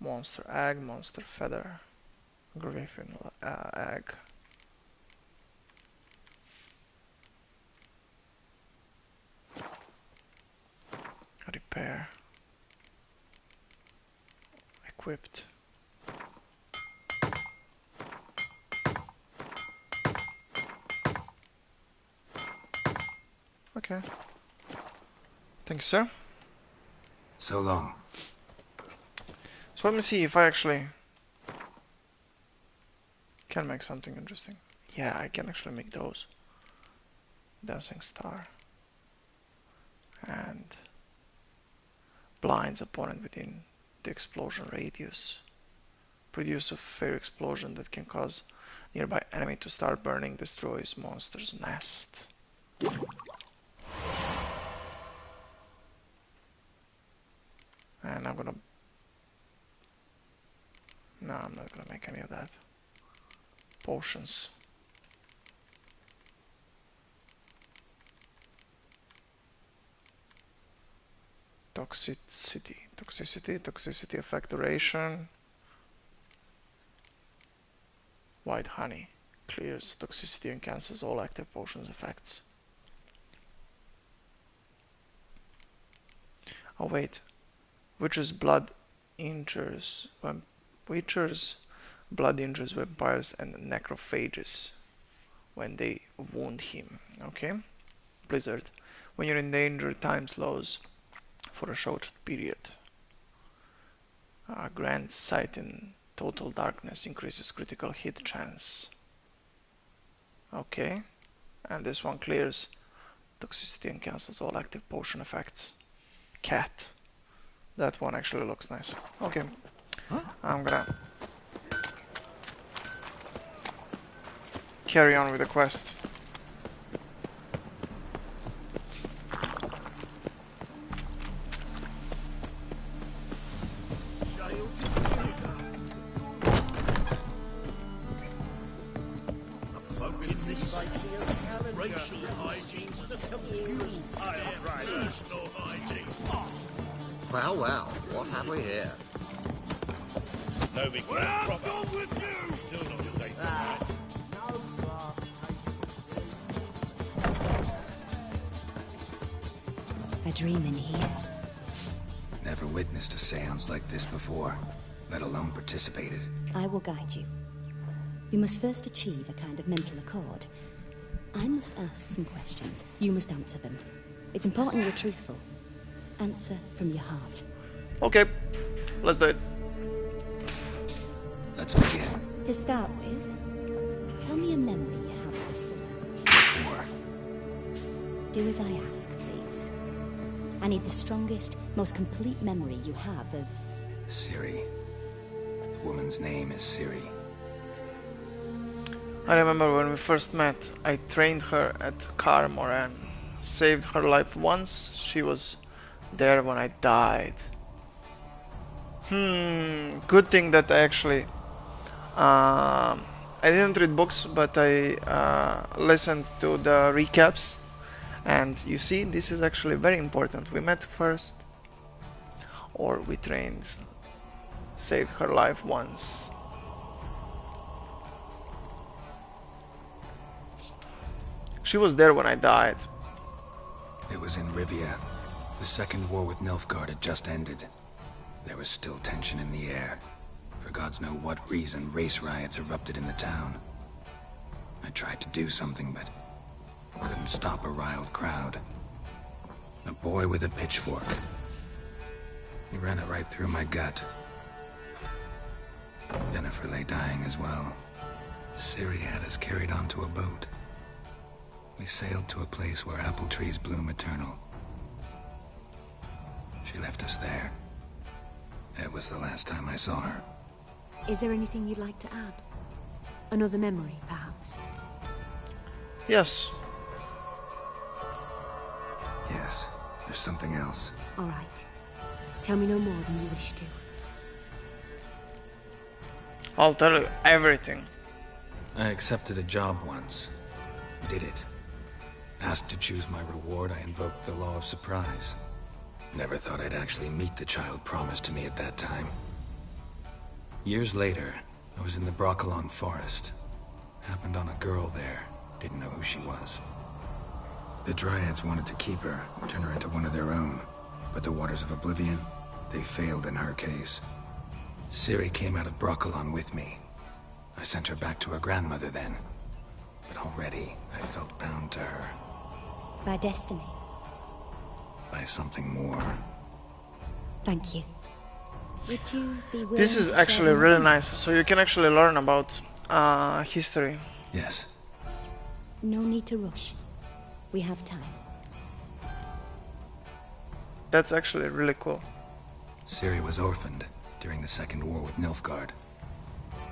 Monster egg, monster feather. Griffin egg. Repair. Equipped. Okay. Thank you, sir. So long. So let me see if I actually can make something interesting. Yeah, I can actually make those. Dancing star. And blinds opponent within the explosion radius. Produce a fair explosion that can cause nearby enemy to start burning, destroys monster's nest. And I'm gonna... No, I'm not gonna make any of that. Potions. Toxicity effect duration. White honey. Clears toxicity and cancels all active potions effects. Oh wait. Witcher's blood injures vampires and necrophages when they wound him. Okay. Blizzard. When you're in danger, time slows for a short period. Grants sight in total darkness, increases critical hit chance. Okay. And this one clears toxicity and cancels all active potion effects. Cat. That one actually looks nice. Okay. I'm gonna carry on with the quest. Well, well, what have we here? No big problem. With you. Still not safe. A dream in here. Never witnessed a seance like this before, let alone participated. I will guide you. You must first achieve a kind of mental accord. I must ask some questions. You must answer them. It's important you're truthful. Answer from your heart. Okay, let's do it. Let's begin. To start with, tell me a memory you have of this woman. Before. Do as I ask, please. I need the strongest, most complete memory you have of... Ciri. The woman's name is Ciri. I remember when we first met, I trained her at Kaer Morhen. Saved her life once, she was there when I died. Good thing that I actually... I didn't read books, but I listened to the recaps. And you see, this is actually very important. We met first, or we trained. Saved her life once. She was there when I died. It was in Rivia. The second war with Nilfgaard had just ended. There was still tension in the air. For gods know what reason, race riots erupted in the town. I tried to do something, but couldn't stop a riled crowd. A boy with a pitchfork. He ran it right through my gut. Jennifer lay dying as well. Ciri had us carried onto a boat. We sailed to a place where apple trees bloom eternal. She left us there. It was the last time I saw her. Is there anything you'd like to add? Another memory, perhaps? Yes. Yes, there's something else. All right. Tell me no more than you wish to. I'll tell you everything. I accepted a job once. Did it. Asked to choose my reward, I invoked the law of surprise. Never thought I'd actually meet the child promised to me at that time. Years later, I was in the Broccolon forest. Happened on a girl there. Didn't know who she was. The Dryads wanted to keep her, turn her into one of their own. But the Waters of Oblivion, they failed in her case. Ciri came out of Broccolon with me. I sent her back to her grandmother then. But already, I felt bound to her. By destiny. By something more. Thank you. Would you be willing This is to actually share really more? nice, so you can actually learn about history. Yes. No need to rush. We have time. That's actually really cool. Ciri was orphaned during the Second War with Nilfgaard.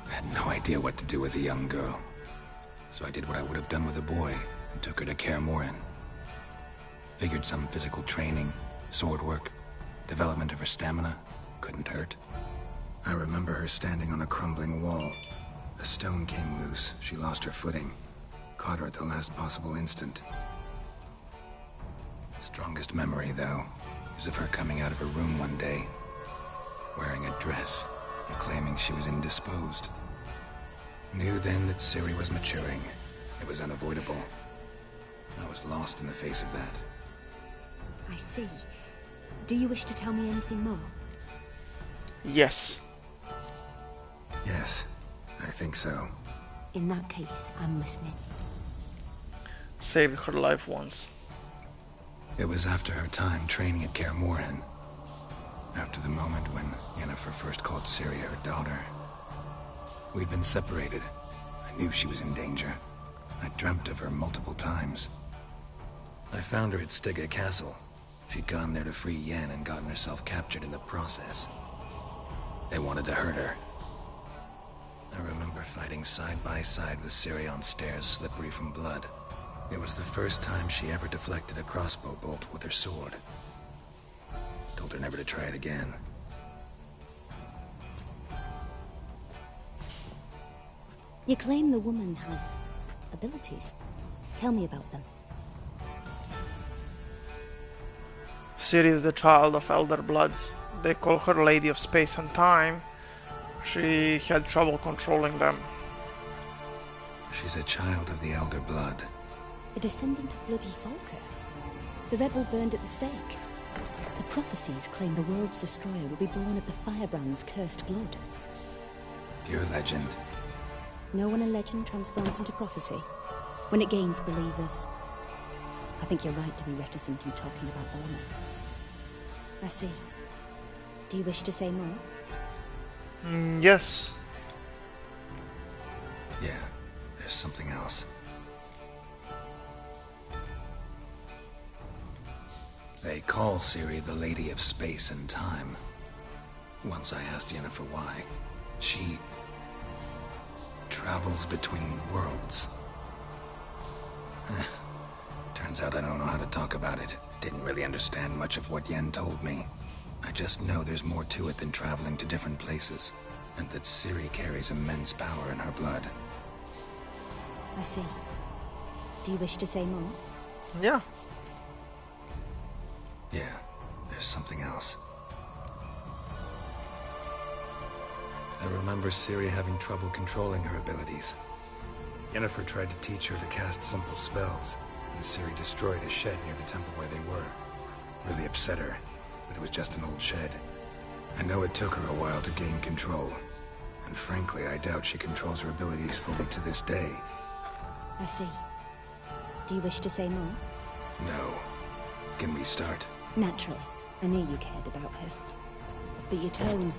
I had no idea what to do with a young girl. So I did what I would have done with a boy and took her to Kaer Morhen. Figured some physical training, sword work, development of her stamina couldn't hurt. I remember her standing on a crumbling wall. A stone came loose, she lost her footing. Caught her at the last possible instant. Strongest memory, though, is of her coming out of her room one day, wearing a dress and claiming she was indisposed. Knew then that Ciri was maturing. It was unavoidable. I was lost in the face of that. I see. Do you wish to tell me anything more? Yes. Yes, I think so. In that case, I'm listening. Saved her life once. It was after her time training at Kaer Morhen. After the moment when Yennefer first called Ciri her daughter. We'd been separated. I knew she was in danger. I dreamt of her multiple times. I found her at Stygga Castle. She'd gone there to free Yen and gotten herself captured in the process. They wanted to hurt her. I remember fighting side by side with Ciri on stairs slippery from blood. It was the first time she ever deflected a crossbow bolt with her sword. Told her never to try it again. You claim the woman has abilities. Tell me about them. Ciri is the child of Elder Blood. They call her Lady of Space and Time. She had trouble controlling them. She's a child of the Elder Blood. A descendant of bloody Falker. The rebel burned at the stake. The prophecies claim the world's destroyer will be born of the Firebrand's cursed blood. Pure legend. Know when a legend transforms into prophecy? When it gains believers. I think you're right to be reticent in talking about the woman. I see. Do you wish to say more? Yes. Yeah, there's something else. They call Ciri the Lady of Space and Time. Once I asked Yennefer why. She travels between worlds. Turns out I don't know how to talk about it. Didn't really understand much of what Yen told me. I just know there's more to it than traveling to different places, and that Ciri carries immense power in her blood. I see. Do you wish to say more? Yeah. Yeah, there's something else. I remember Ciri having trouble controlling her abilities. Yennefer tried to teach her to cast simple spells, and Ciri destroyed a shed near the temple where they were. Really upset her, but it was just an old shed. I know it took her a while to gain control, and frankly, I doubt she controls her abilities fully to this day. I see. Do you wish to say more? No. Can we start? Naturally. I knew you cared about her. But your tone,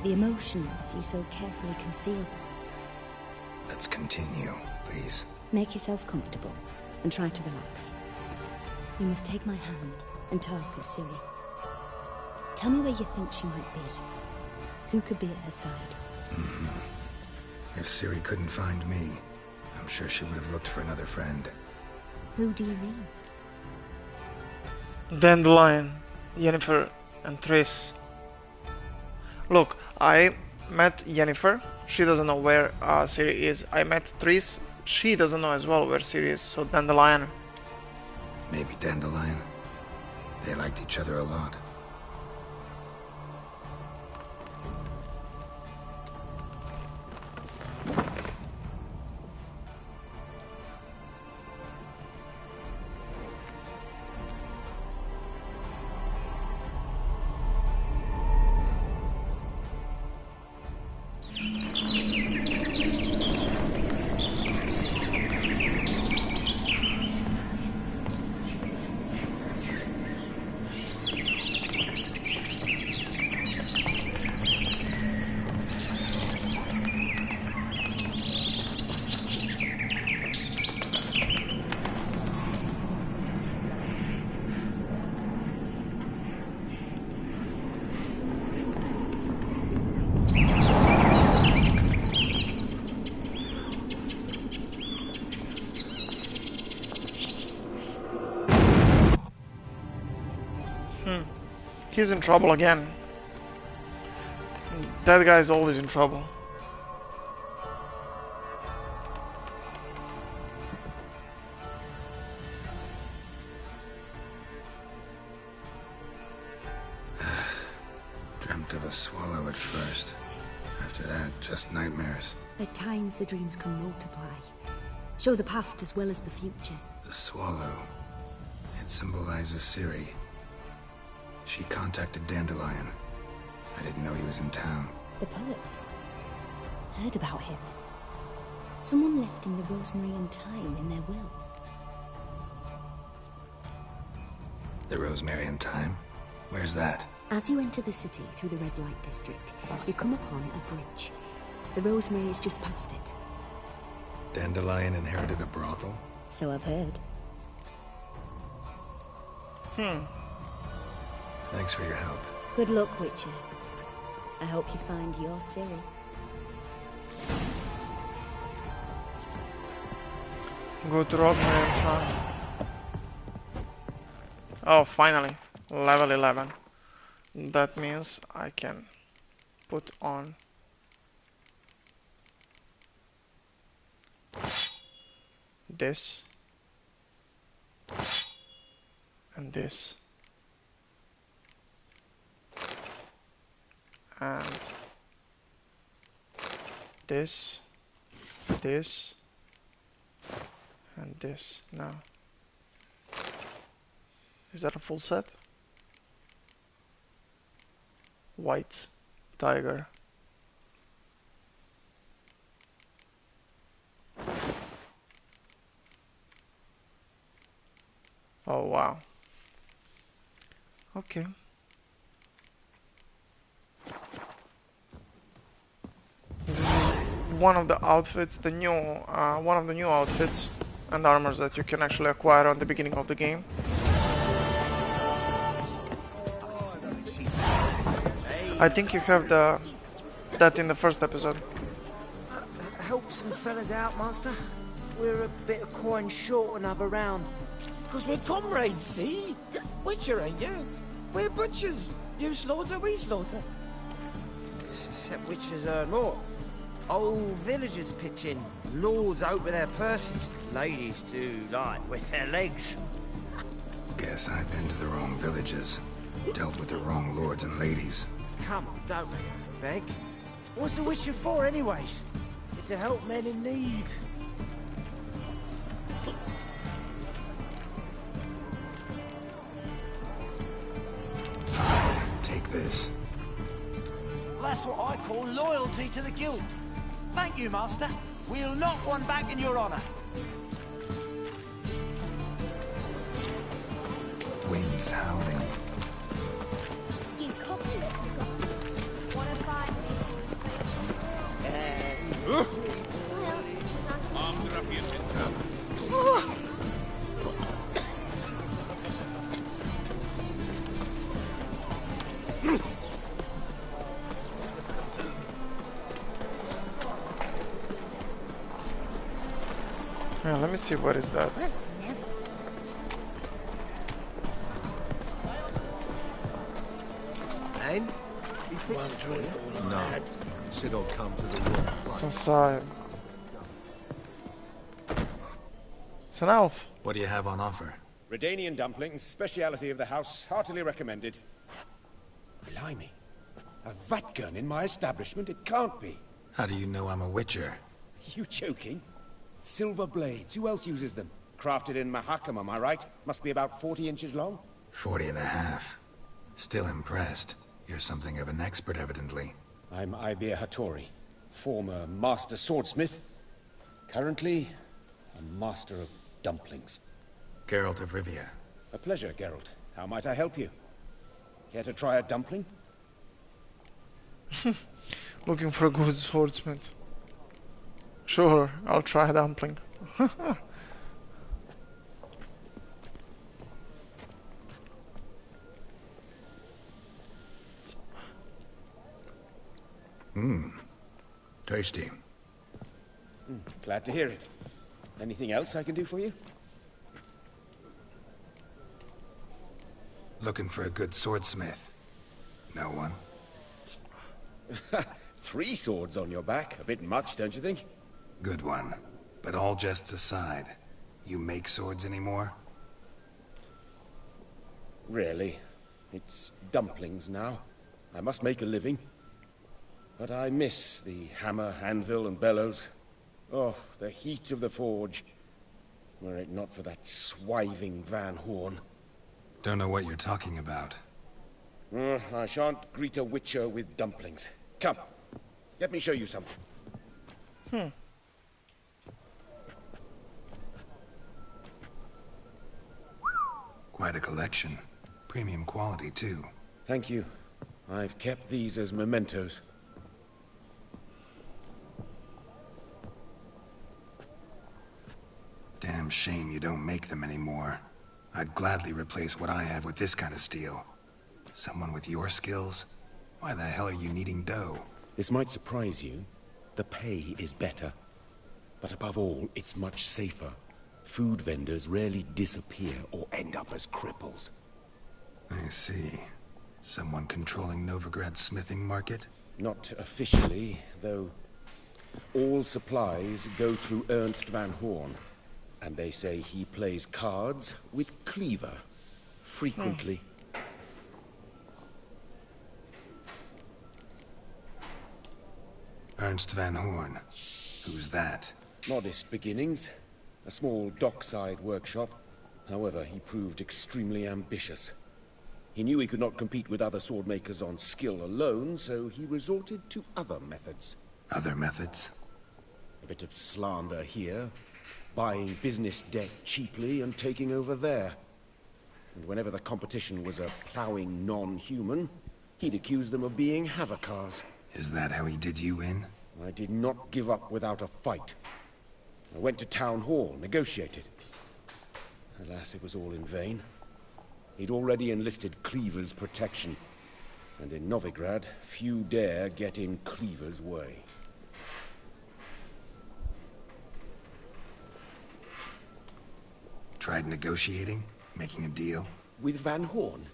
the emotions you so carefully conceal. Let's continue, please. Make yourself comfortable and try to relax. You must take my hand and talk of Ciri. Tell me where you think she might be. Who could be at her side? If Ciri couldn't find me, I'm sure she would have looked for another friend. Who do you mean? Dandelion, Yennefer, and Triss. Look, I met Yennefer. She doesn't know where Ciri is. I met Triss. She doesn't know as well where Ciri is. So Dandelion. Maybe Dandelion. They liked each other a lot. He's in trouble again. That guy's always in trouble. Dreamt of a swallow at first. After that, just nightmares. At times the dreams can multiply. Show the past as well as the future. The swallow. It symbolizes Ciri. She contacted Dandelion. I didn't know he was in town. The poet. Heard about him. Someone left him the rosemary and thyme in their will. The rosemary and thyme? Where's that? As you enter the city through the red light district, you come upon a bridge. The rosemary is just past it. Dandelion inherited a brothel? So I've heard. Thanks for your help. Good luck, Witcher. I hope you find your Ciri. Go to Rosemary and Thyme. Oh, finally. Level 11. That means I can put on this and this and this, this and this. Now, is that a full set? White tiger. Oh wow. Okay. This is one of the outfits, the new, one of the new outfits and armors that you can actually acquire on the beginning of the game. I think you have that in the first episode. Help some fellas out, Master. We're a bit of coin short another round. Because we're comrades, see? Witcher, ain't you? We're butchers. You slaughter, we slaughter. Except witchers earn more. Old villagers pitch in. Lords out with their purses. Ladies do like with their legs. Guess I've been to the wrong villages. Dealt with the wrong lords and ladies. Come on, don't make us beg. What's the witcher for, anyways? It's to help men in need. Fine, take this. That's what I call loyalty to the guild. Thank you, Master. We'll knock one back in your honor. Winds howling. You copy it. What if I... Yeah, let me see, what is that? And he fixed it. No. Said I'll come to the room. It's inside. It's an elf. What do you have on offer? Redanian dumplings, speciality of the house, heartily recommended. Blimey. A vat gun in my establishment? It can't be. How do you know I'm a witcher? You joking? Silver blades, who else uses them? Crafted in Mahakam, am I right? Must be about 40 inches long? 40 and a half. Still impressed. You're something of an expert, evidently. I'm Ibir Hattori, former master swordsmith. Currently, a master of dumplings. Geralt of Rivia. A pleasure, Geralt. How might I help you? Care to try a dumpling? Looking for a good swordsmith. Sure, I'll try a dumpling. Tasty. Glad to hear it. Anything else I can do for you? Looking for a good swordsmith. No one? 3 swords on your back. A bit much, don't you think? Good one. But all jests aside, you make swords anymore? Really. It's dumplings now. I must make a living. But I miss the hammer, anvil, and bellows. Oh, the heat of the forge. Were it not for that swiving Van Horn. Don't know what you're talking about. I shan't greet a witcher with dumplings. Come, let me show you something. Quite a collection. Premium quality, too. Thank you. I've kept these as mementos. Damn shame you don't make them anymore. I'd gladly replace what I have with this kind of steel. Someone with your skills? Why the hell are you needing dough? This might surprise you. The pay is better. But above all, it's much safer. Food vendors rarely disappear or end up as cripples. I see. Someone controlling Novigrad's smithing market? Not officially, though. All supplies go through Ernst Van Horn. And they say he plays cards with Cleaver. Frequently. Ernst Van Horn. Who's that? Modest beginnings. A small dockside workshop. However, he proved extremely ambitious. He knew he could not compete with other swordmakers on skill alone, so he resorted to other methods. Other methods? A bit of slander here. Buying business debt cheaply and taking over there. And whenever the competition was a ploughing non-human, he'd accuse them of being Havocars. Is that how he did you in? I did not give up without a fight. I went to Town Hall, negotiated. Alas, it was all in vain. He'd already enlisted Cleaver's protection. And in Novigrad, few dare get in Cleaver's way. Tried negotiating? Making a deal? With Van Horn?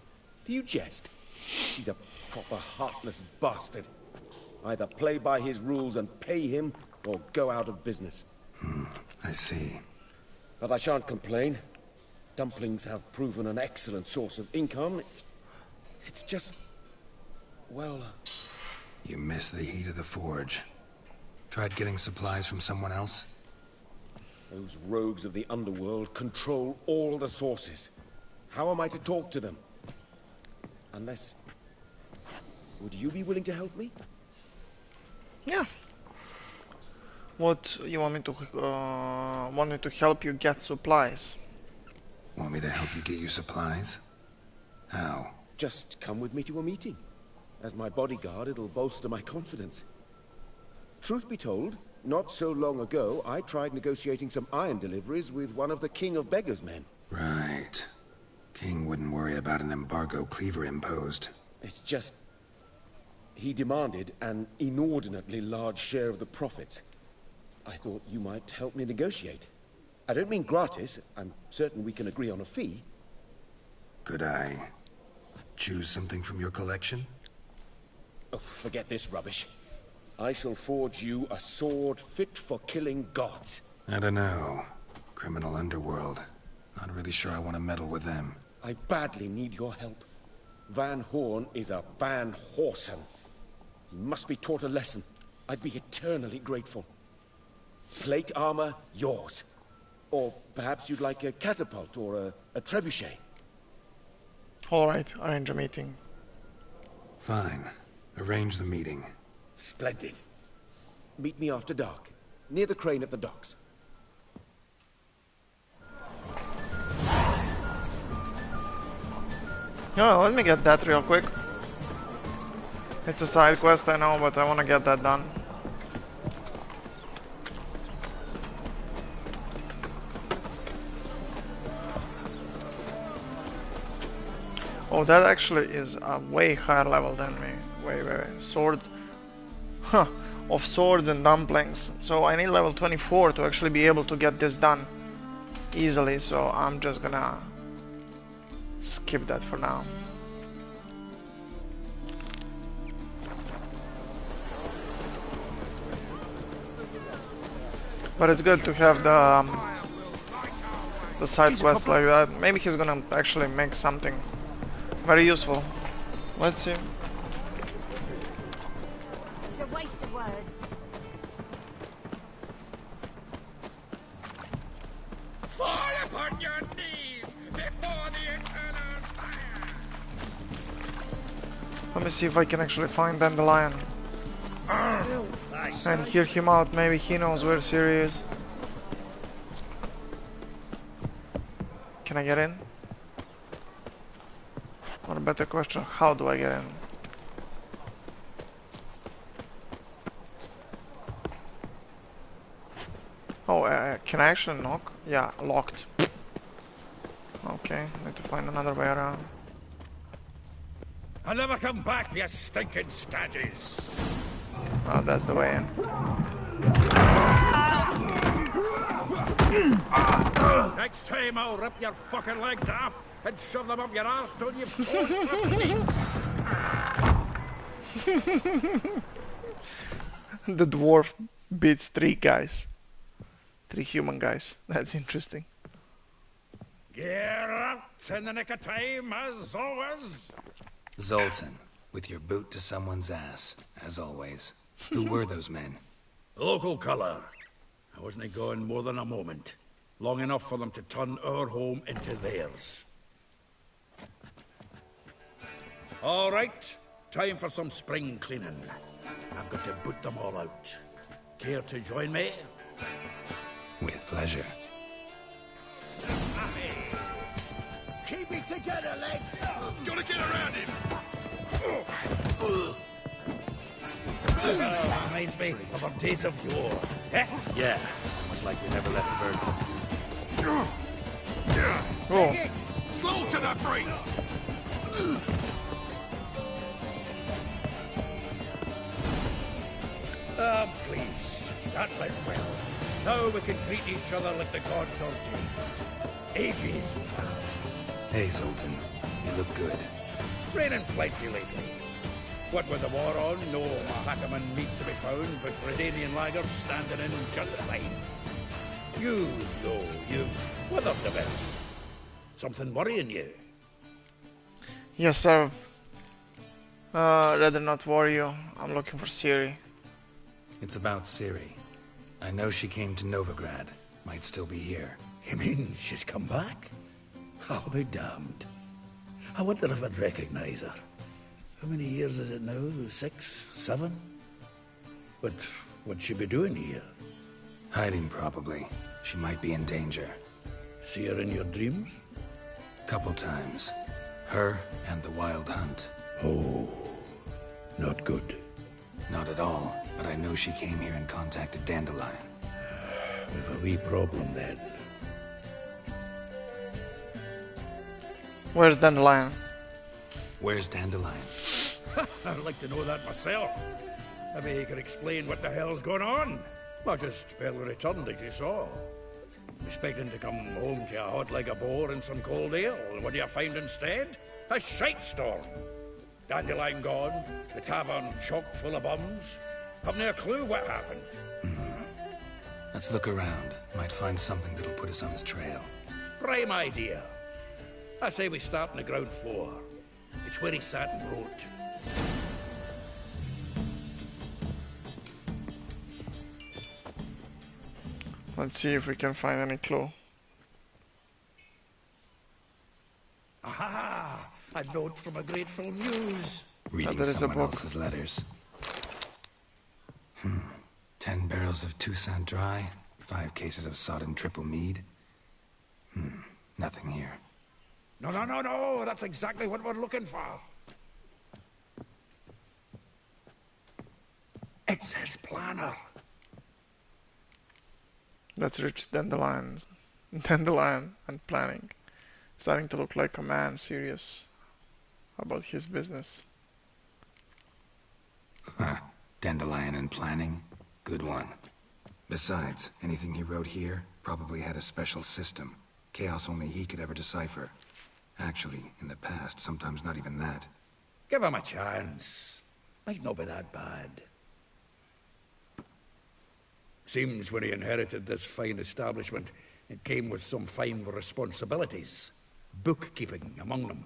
Do you jest? He's a proper heartless bastard. Either play by his rules and pay him, or go out of business. I see. But I shan't complain. Dumplings have proven an excellent source of income. It's just... well... You miss the heat of the forge. Tried getting supplies from someone else? Those rogues of the underworld control all the sources. How am I to talk to them? Unless... would you be willing to help me? Yeah. What you want me to help you get supplies? Want me to help you get you supplies? How? Just come with me to a meeting. As my bodyguard, it'll bolster my confidence. Truth be told, not so long ago, I tried negotiating some iron deliveries with one of the King of Beggars' men. Right. King wouldn't worry about an embargo Cleaver imposed. It's just... he demanded an inordinately large share of the profits. I thought you might help me negotiate. I don't mean gratis. I'm certain we can agree on a fee. Could I choose something from your collection? Oh, forget this rubbish. I shall forge you a sword fit for killing gods. I don't know. Criminal underworld. Not really sure I want to meddle with them. I badly need your help. Van Horn is a Van Horsen. He must be taught a lesson. I'd be eternally grateful. Plate armor, yours. Or perhaps you'd like a catapult or a trebuchet. Alright, arrange a meeting. Fine. Arrange the meeting. Splendid. Meet me after dark, near the crane at the docks. Yeah, let me get that real quick. It's a side quest, I know, but I want to get that done. Oh, that actually is a way higher level than me. Way. Sword. Huh. Of swords and dumplings. So I need level 24 to actually be able to get this done easily. So I'm just gonna skip that for now. But it's good to have the side quest like that. Maybe he's gonna actually make something very useful. Let's see. It's a waste of words. Fall upon your knees before the eternal fire. Let me see if I can actually find Dandelion and hear him out. Maybe he knows where Siri is. Can I get in? Or a better question, how do I get in? Oh, can I actually knock? Yeah, locked. Okay, need to find another way around. I'll never come back, you stinking scadges. Oh, that's the way in. Next time I'll rip your fucking legs off and shove them up your ass till you've torn from teeth. The dwarf beats 3 guys. 3 human guys. That's interesting. Get out in the nick of time, as always. Zoltan, with your boot to someone's ass, as always. Who were those men? Local colour. I wasn't gone more than a moment. Long enough for them to turn our home into theirs. All right, time for some spring cleaning. I've got to boot them all out. Care to join me? With pleasure. Keep it together, lads! Gotta get around him! That reminds me of our days of yore. Yeah, almost like we never left Bergen. Oh. Slow to the freak! Please. That went well. Now we can treat each other like the gods ordained. Ages, pal. Hey, Zoltan. You look good. Training plenty lately. What with the war on, no Mahakaman meat to be found, but Redanian lagers standing in just fine. You, though, you've weathered the bit. Something worrying you? Yes, sir. Rather not worry you. I'm looking for Siri. It's about Ciri. I know she came to Novigrad. Might still be here. You mean she's come back? I'll be damned. I wonder if I'd recognize her. How many years is it now? 6? 7? But what'd she be doing here? Hiding, probably. She might be in danger. See her in your dreams? Couple times. Her and the Wild Hunt. Oh, not good. Not at all, but I know she came here and contacted Dandelion. We've a wee problem then. Where's Dandelion? Where's Dandelion? I'd like to know that myself. Maybe he could explain what the hell's going on. I just barely returned, as you saw. Expecting to come home to a hot leg of boar and some cold ale. What do you find instead? A shite storm. Dandelion gone, the tavern chock full of bums. Haven't a clue what happened. Let's look around. Might find something that'll put us on his trail. Prime idea. I say we start on the ground floor. It's where he sat and wrote. Let's see if we can find any clue. Aha! A note from a grateful muse. Reading someone else's letters. 10 barrels of Toussaint Dry, 5 cases of sodden triple mead. Nothing here. No, that's exactly what we're looking for. It's his planner. That's rich Dandelion and planning. Starting to look like a man serious about his business. Dandelion and planning? Good one. Besides, anything he wrote here probably had a special system. Chaos only he could ever decipher. Actually, in the past, sometimes not even that. Give him a chance. Might not be that bad. Seems when he inherited this fine establishment, it came with some fine responsibilities. Bookkeeping among them.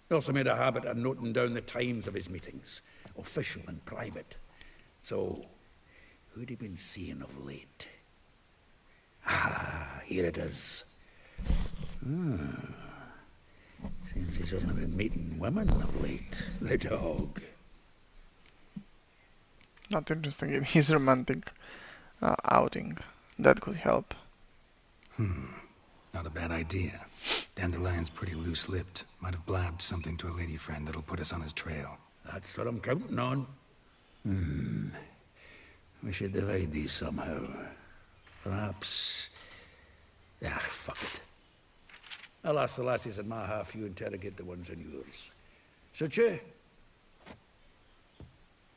He also made a habit of noting down the times of his meetings, official and private. So, who'd he been seeing of late? Ah, here it is. Seems he's only been meeting women of late. The dog. Not interesting in his romantic outing. That could help. Not a bad idea. Dandelion's pretty loose-lipped. Might have blabbed something to a lady friend that'll put us on his trail. That's what I'm counting on. We should divide these somehow. Perhaps... fuck it. I'll ask the lassies in my half, you interrogate the ones in yours. Suit you?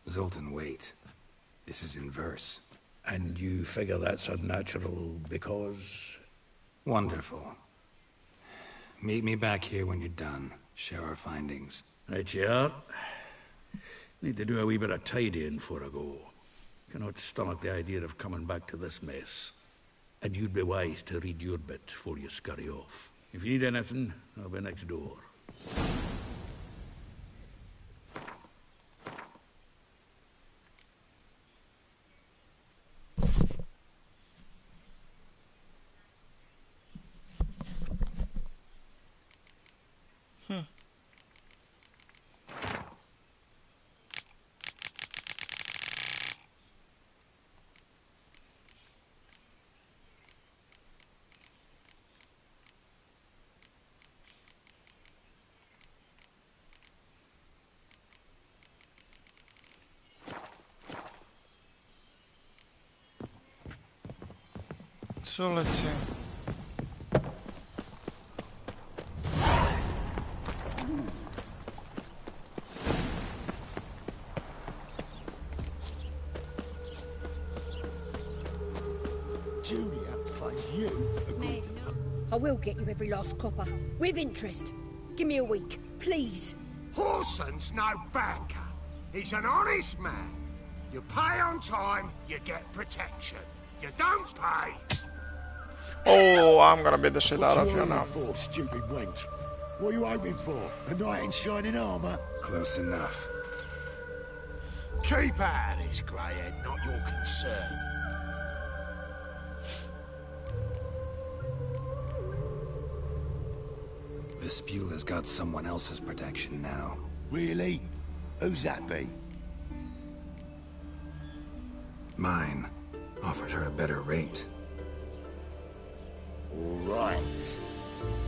Zoltan, wait. This is in verse. And you figure that's unnatural because... Wonderful. Meet me back here when you're done. Share our findings. Right you are. Need to do a wee bit of tidying before I go. Cannot stomach the idea of coming back to this mess. And you'd be wise to read your bit before you scurry off. If you need anything, I'll be next door. So let's see. Julia claims you agreed to... I will get you every last copper, with interest. Give me a week, please. Horson's no banker. He's an honest man. You pay on time, you get protection. You don't pay. Oh, I'm gonna beat the shit out of you What now. for, stupid wench? What are you hoping for? A knight in shining armour? Close enough. Keep out of this, Greyhead, not your concern. Vespula's got someone else's protection now. Really? Who's that be? Mine. Offered her a better rate. All right.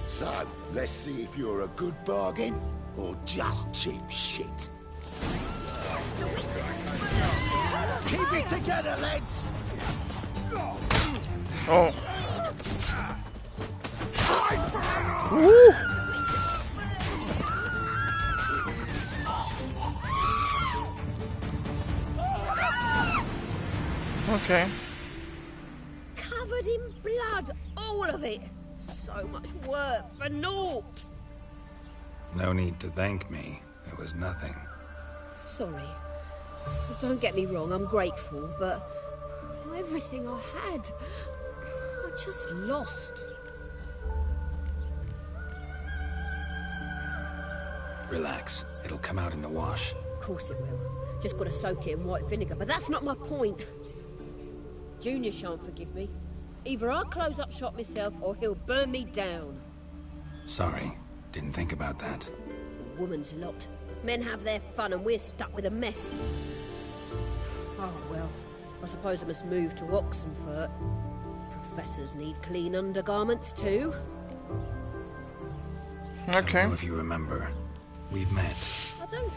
So, let's see if you're a good bargain or just cheap shit. Keep it together, lads! Oh. Woo. Okay. Covered in blood, all of it. So much work for naught. No need to thank me. It was nothing. Sorry. Don't get me wrong, I'm grateful, but everything I had, I just lost. Relax. It'll come out in the wash. Of course it will. Just gotta soak it in white vinegar, but that's not my point. Junior shan't forgive me. Either I'll close up shop myself or he'll burn me down. Sorry. Didn't think about that. A woman's lot. Men have their fun and we're stuck with a mess. Oh well, I suppose I must move to Oxenfurt. Professors need clean undergarments too. Okay. I don't know if you remember. We've met. I don't...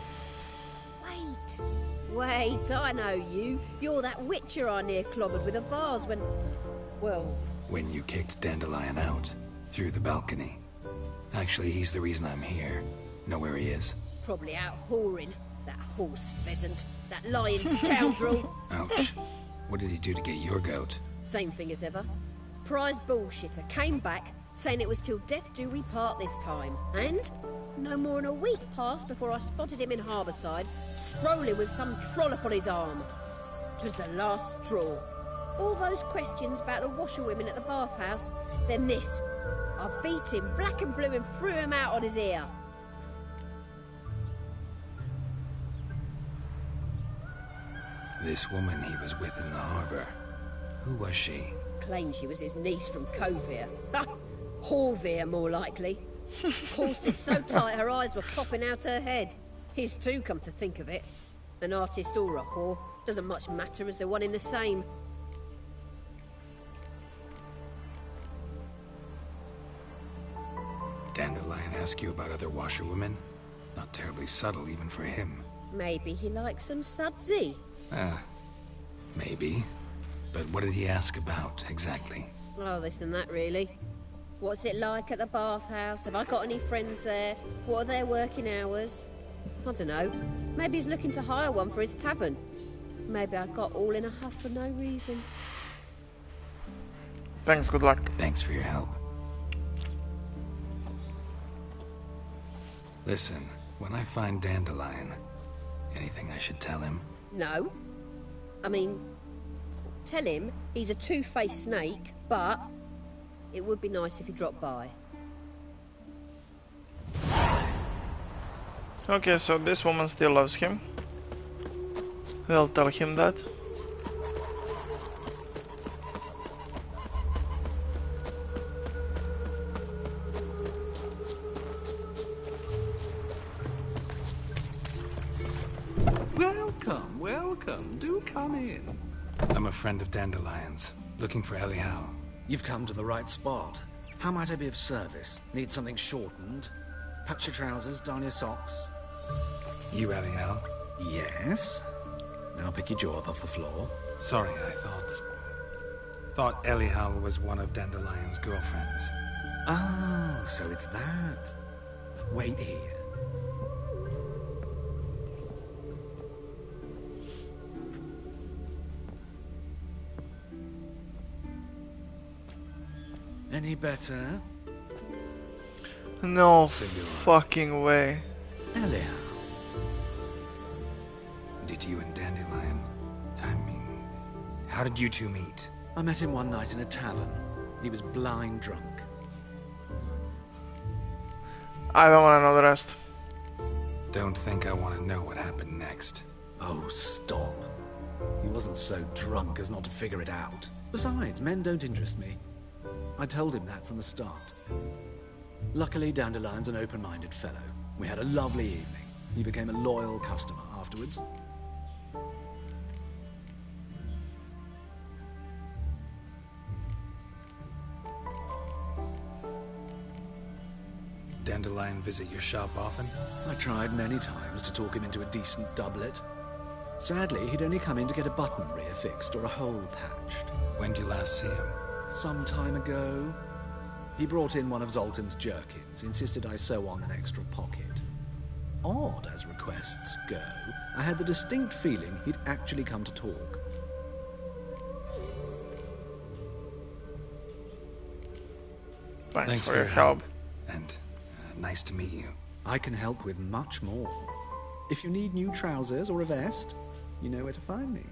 Wait, I know you. You're that witcher I near clobbered with a vase when... Well... When you kicked Dandelion out. Through the balcony. Actually, he's the reason I'm here. Know where he is? Probably out whoring. That horse pheasant. That lying scoundrel. Ouch. What did he do to get your goat? Same thing as ever. Prize bullshitter came back, saying it was till death do we part this time. And... no more than a week passed before I spotted him in Harbourside, strolling with some trollop on his arm. 'Twas the last straw. All those questions about the washerwomen at the bathhouse, then this. I beat him black and blue and threw him out on his ear. This woman he was with in the harbour. Who was she? Claimed she was his niece from Kovir. Ha! Horvir, more likely. Corset so tight her eyes were popping out her head. His too, come to think of it. An artist or a whore. Doesn't much matter as they're one in the same. Dandelion ask you about other washerwomen? Not terribly subtle even for him. Maybe he likes some sudsy. Maybe. But what did he ask about, exactly? Oh, this and that, really. What's it like at the bathhouse? Have I got any friends there? What are their working hours? I don't know. Maybe he's looking to hire one for his tavern. Maybe I got all in a huff for no reason. Thanks, good luck. Thanks for your help. Listen, when I find Dandelion, anything I should tell him? No. I mean, tell him he's a two-faced snake, but it would be nice if he dropped by. Okay, so this woman still loves him. I'll tell him that. Welcome, welcome. Do come in. I'm a friend of Dandelion's, looking for Elial. You've come to the right spot. How might I be of service? Need something shortened? Patch your trousers, darn your socks. You, Elial? Yes. Now pick your jaw up off the floor. Sorry, I thought... Thought Elihal was one of Dandelion's girlfriends. Oh, so it's that. Wait here. Any better? No fucking way. Elihal. Did you and Dandelion... I mean... How did you two meet? I met him one night in a tavern. He was blind drunk. I don't want to know the rest. Don't think I want to know what happened next. Oh, stop. He wasn't so drunk as not to figure it out. Besides, men don't interest me. I told him that from the start. Luckily, Dandelion's an open-minded fellow. We had a lovely evening. He became a loyal customer afterwards. Dandelion visit your shop often? I tried many times to talk him into a decent doublet. Sadly, he'd only come in to get a button rear fixed or a hole patched. When did you last see him? Some time ago. He brought in one of Zoltan's jerkins, insisted I sew on an extra pocket. Odd as requests go, I had the distinct feeling he'd actually come to talk. Thanks for your help. And nice to meet you. I can help with much more. If you need new trousers or a vest, you know where to find me.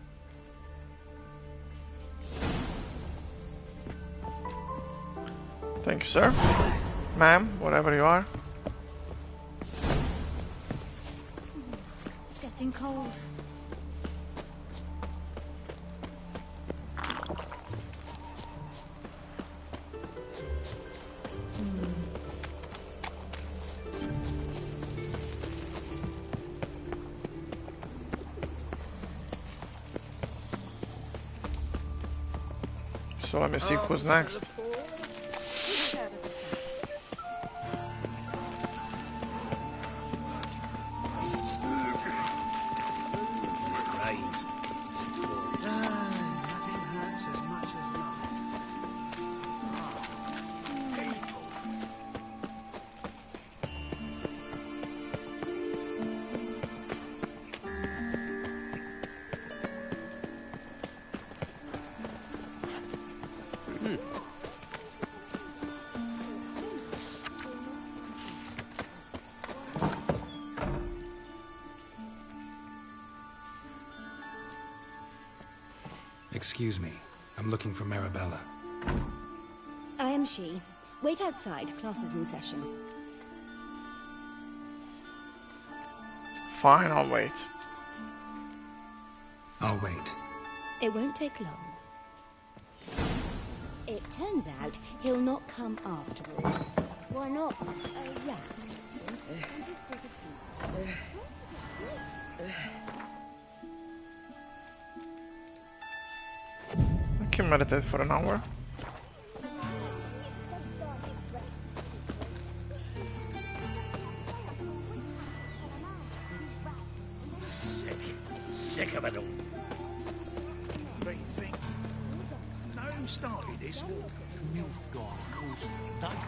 Thank you, sir. Ma'am, whatever you are. It's getting cold. So let me see who's next. Excuse me. I'm looking for Marabella. I am she. Wait outside. Class is in session. Fine, I'll wait. I'll wait. It won't take long. It turns out he'll not come after all. Why not? A rat. I can meditate for an hour. Sick of it all. What do you think? Know who started this war? Milf guy, of course. Don't.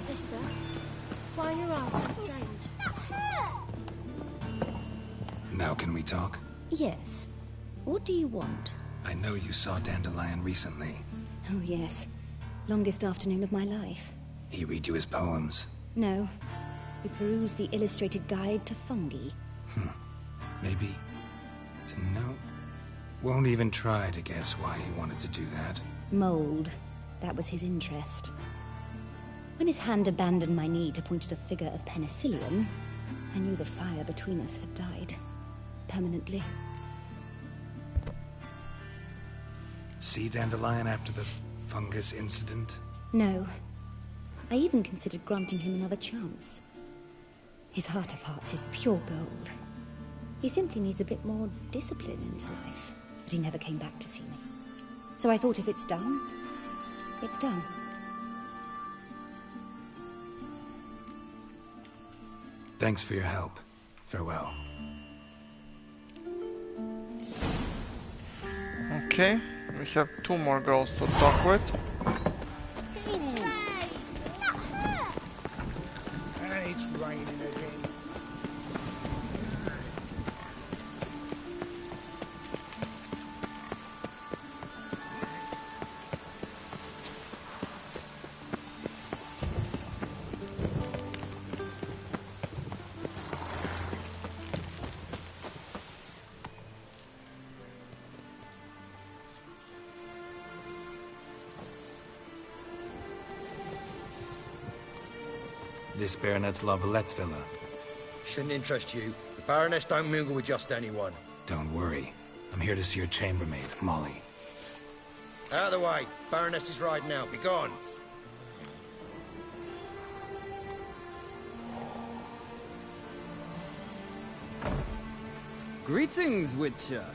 Mister, why are your eyes so strange? Now can we talk? Yes. What do you want? I know you saw Dandelion recently. Oh, yes. Longest afternoon of my life. He read you his poems. No. We perused the illustrated guide to fungi. Maybe... No. Won't even try to guess why he wanted to do that. Mold. That was his interest. When his hand abandoned my knee to point at a figure of penicillium, I knew the fire between us had died. Permanently. See Dandelion after the fungus incident? No. I even considered granting him another chance. His heart of hearts is pure gold. He simply needs a bit more discipline in his life. But he never came back to see me. So I thought if it's done, It's done. Thanks for your help. Farewell. Okay, we have 2 more girls to talk with. And it's raining again. This Baronet's Lavallette's villa. Shouldn't interest you. The Baroness don't mingle with just anyone. Don't worry. I'm here to see her chambermaid, Molly. Out of the way. Baroness is riding out. Be gone. Greetings, Witcher.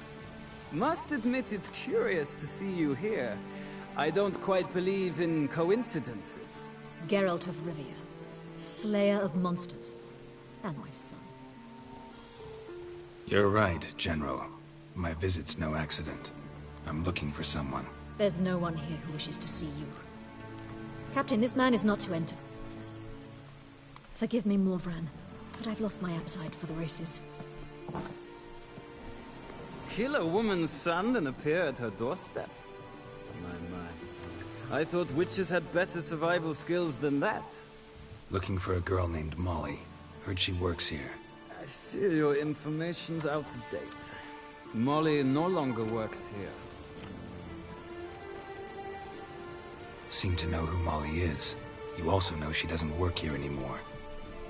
Must admit it's curious to see you here. I don't quite believe in coincidences. Geralt of Rivia, slayer of monsters, and my son. You're right, General. My visit's no accident. I'm looking for someone. There's no one here who wishes to see you. Captain, this man is not to enter. Forgive me, Morvran, but I've lost my appetite for the races. Kill a woman's son and appear at her doorstep? My. I thought witches had better survival skills than that. Looking for a girl named Molly. Heard she works here. I fear your information's out of date. Molly no longer works here. Seem to know who Molly is. You also know she doesn't work here anymore.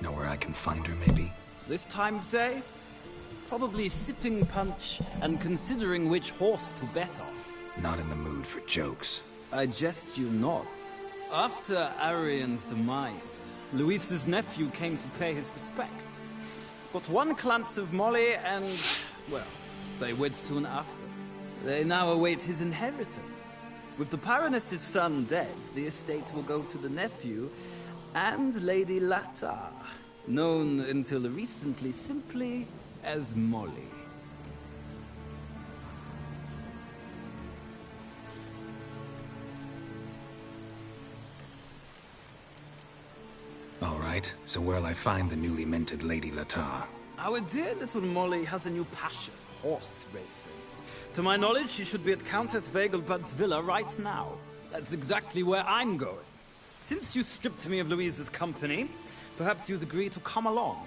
Know where I can find her, maybe? This time of day? Probably sipping punch and considering which horse to bet on. Not in the mood for jokes. I jest you not. After Arian's demise, Luis's nephew came to pay his respects. Got one glance of Molly and, well, they wed soon after. They now await his inheritance. With the Baroness's son dead, the estate will go to the nephew and Lady Lata, known until recently simply as Molly. All right, so where'll I find the newly minted Lady Lata? Our dear little Molly has a new passion, horse racing. To my knowledge, she should be at Countess Vegelbud's villa right now. That's exactly where I'm going. Since you stripped me of Louise's company, perhaps you'd agree to come along.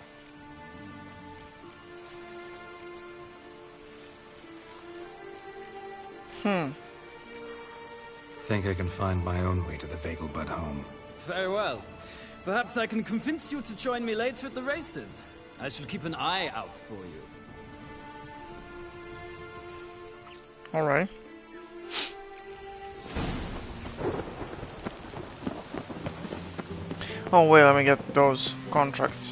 Think I can find my own way to the Vegelbud home. Very well. Perhaps I can convince you to join me later at the races. I shall keep an eye out for you. Alright. Oh wait, let me get those contracts.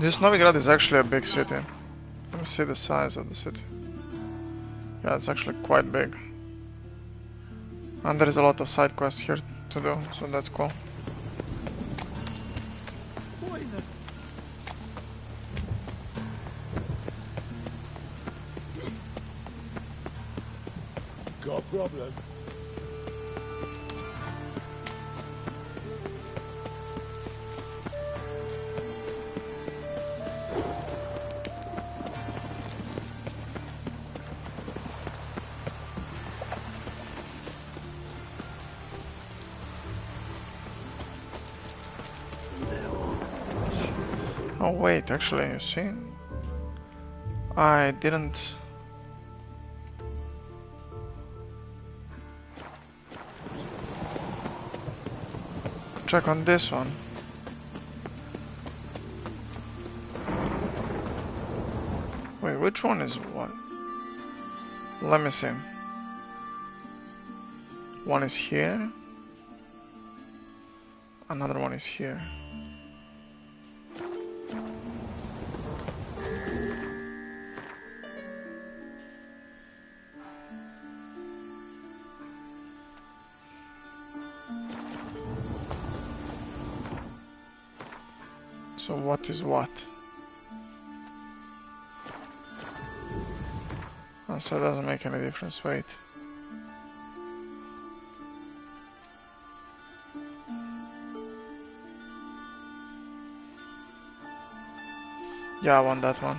This Novigrad is actually a big city. Let me see the size of the city. Yeah, it's actually quite big. And there is a lot of side quests here to do, so that's cool. Got a problem? Oh wait, actually, you see? I didn't... check on this one. Wait, which one is what? Let me see. One is here. Another one is here. So what is what? Oh, so it doesn't make any difference, wait. Yeah, I want that one.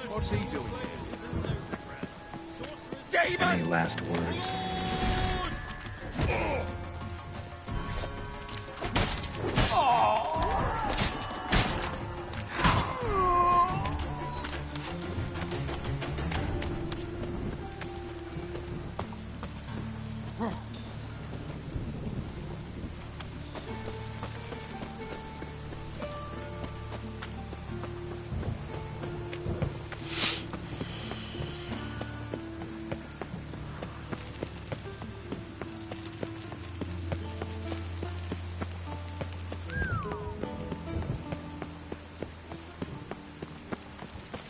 What's he doing? Any last words?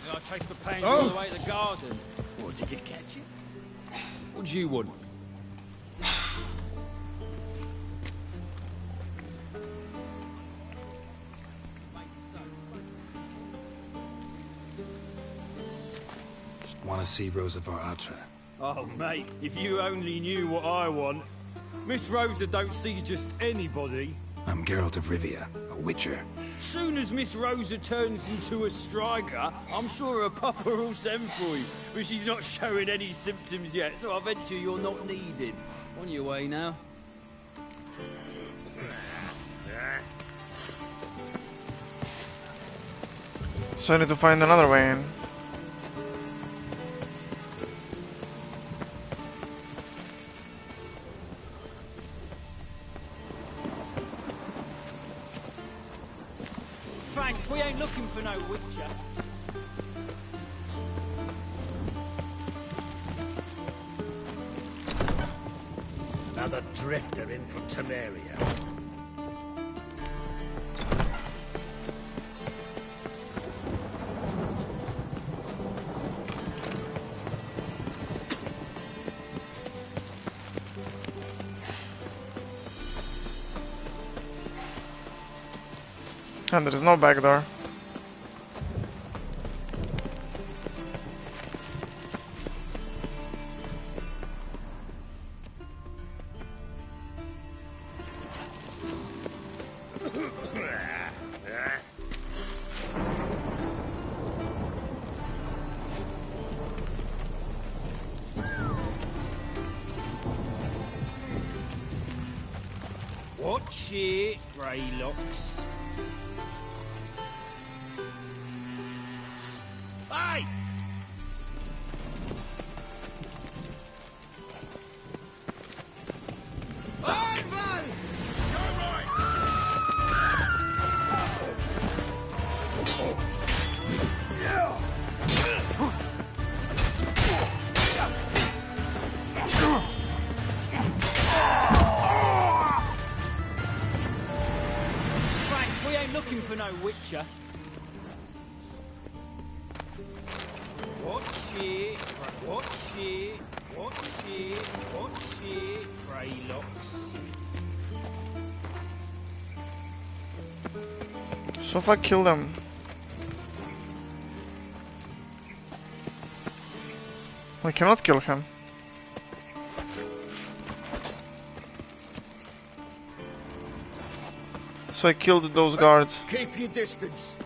I chased the pains all the way to the garden. What, did you catch it? What do you want? Want to see Rosa Varatra? Oh, mate, if you only knew what I want. Miss Rosa don't see just anybody. I'm Geralt of Rivia, a witcher. Soon as Miss Rosa turns into a striker, I'm sure her papa will send for you. But she's not showing any symptoms yet, so I venture you're not needed. On your way now. So I need to find another way in. Thanks, we ain't looking for no witcher. Another drifter in from Temeria. And there is no back door. Watch it, Greylocks. Hey! Thanks, we ain't looking for no witcher. Watch it, watch it, watch it, watch it, Greylocks. So if I kill them... I cannot kill him. So I killed those guards. Keep your distance.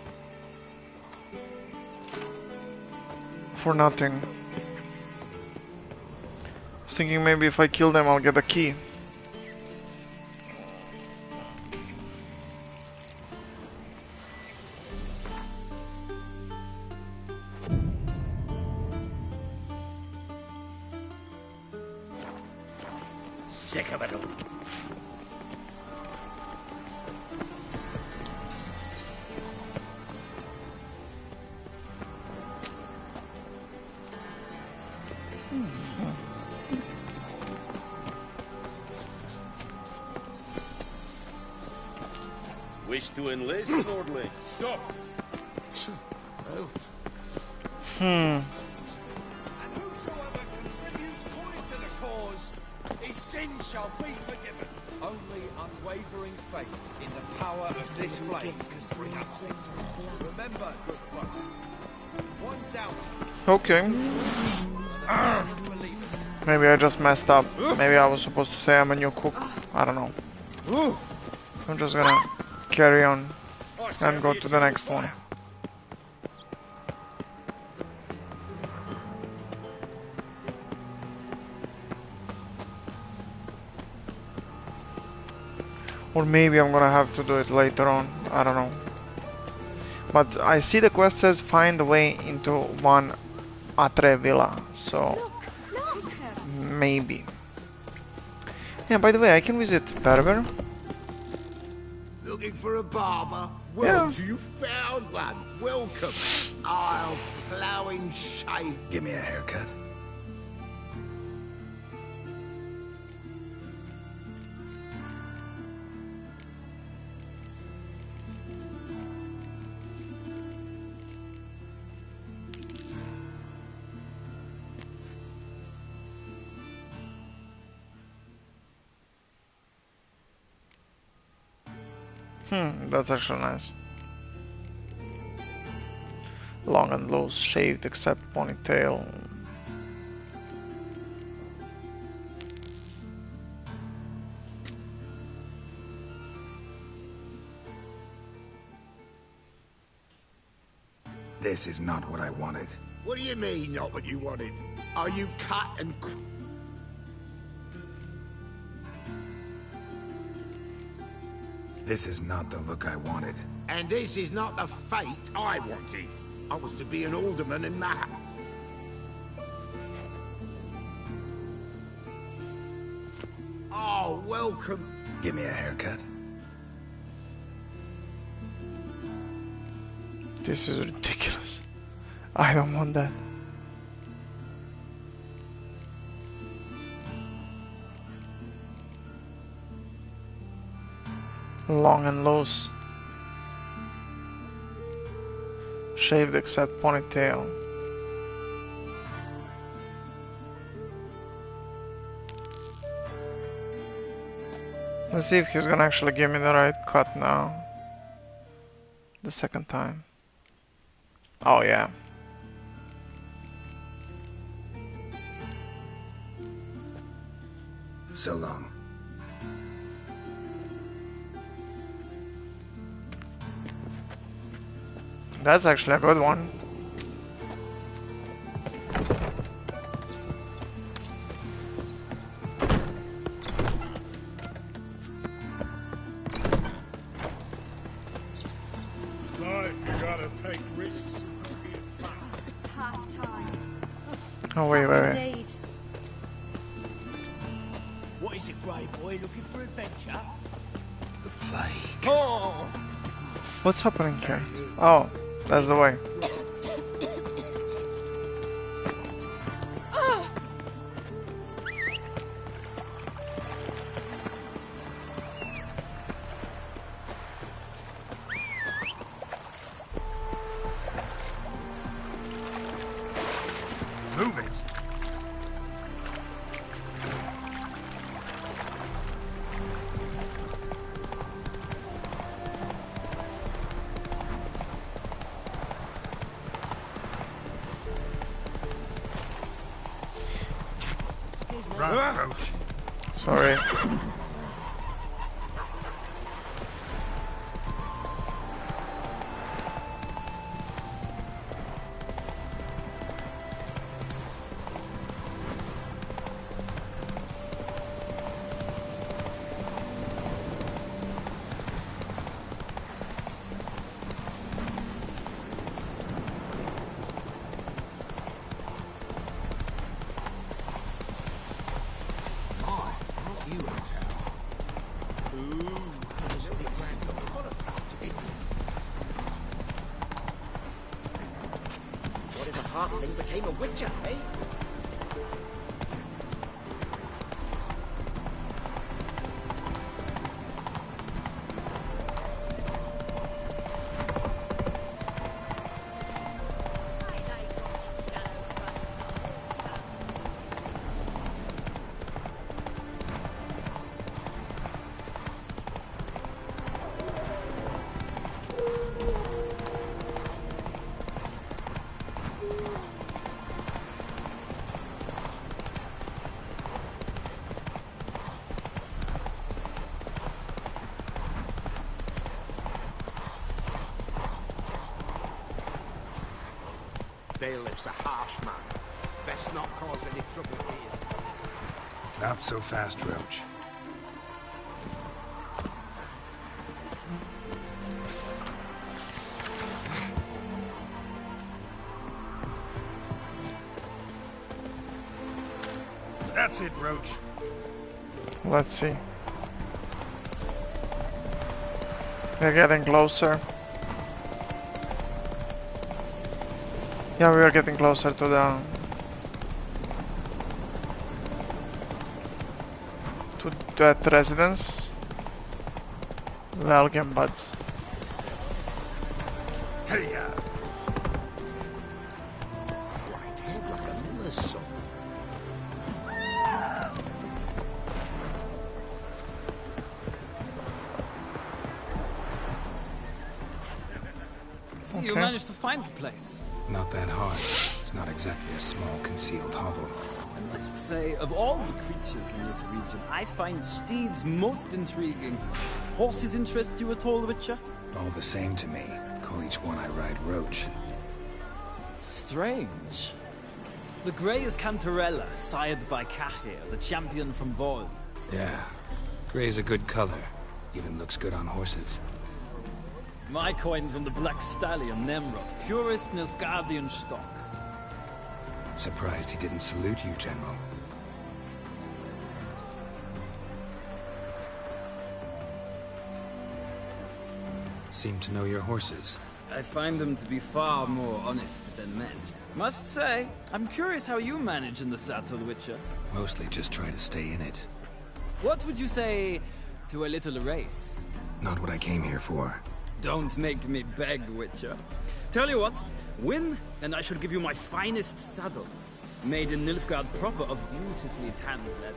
For nothing. I was thinking maybe if I kill them I'll get a key. Sick of it all. Wish to enlist, Lordly? Stop! And whosoever contributes coin to the cause, his sins shall be forgiven. Only unwavering faith in the power of this flame can bring us victory. Remember, good folk, one doubt. Okay. Maybe I just messed up. Maybe I was supposed to say I'm a new cook. I don't know. I'm just gonna carry on and go to the next one. Or maybe I'm gonna have to do it later on. I don't know. But I see the quest says find the way into one Atre villa, so maybe. Yeah, by the way, I can visit Berber. Looking for a barber? Well, you found one. Welcome. I'll ploughing shave. Give me a haircut. That's actually nice. Long and loose, shaved except ponytail. This is not what I wanted. What do you mean, not what you wanted? Are you cut and... This is not the look I wanted. And this is not the fate I wanted. I was to be an alderman in Maham. Oh, welcome. Give me a haircut. This is ridiculous. I don't want that. Long and loose. Shaved except ponytail. Let's see if he's gonna actually give me the right cut now. The second time. Oh yeah. So long. That's actually a good one. Life, you gotta take risks. It's half time. Oh wait. What is it, Grey Boy? Looking for adventure? The plague. Oh! What's happening here? Oh, that's the way. Move it. Run, Roach. Sorry. You halfling became a witcher, eh? Bailiff's a harsh man. Best not cause any trouble here. Not so fast, Roach. That's it, Roach. Let's see. We're getting closer. Yeah, we are getting closer to that residence. Welcome, buds. Hey, White head like a miller's son. See, you managed to find the place. Not that hard. It's not exactly a small concealed hovel. I must say, of all the creatures in this region, I find steeds most intriguing. Horses interest you at all, Witcher? All the same to me. Call each one I ride Roach. Strange. The grey is Cantarella, sired by Cahir, the champion from Vol. Yeah. Gray's a good color. Even looks good on horses. My coin's on the Black Stallion, Nemrod, purest Nilfgaardian stock. Surprised he didn't salute you, General. Seem to know your horses. I find them to be far more honest than men. Must say, I'm curious how you manage in the saddle, Witcher. Mostly just try to stay in it. What would you say to a little race? Not what I came here for. Don't make me beg, Witcher. Tell you what, win, and I shall give you my finest saddle. Made in Nilfgaard proper of beautifully tanned leather.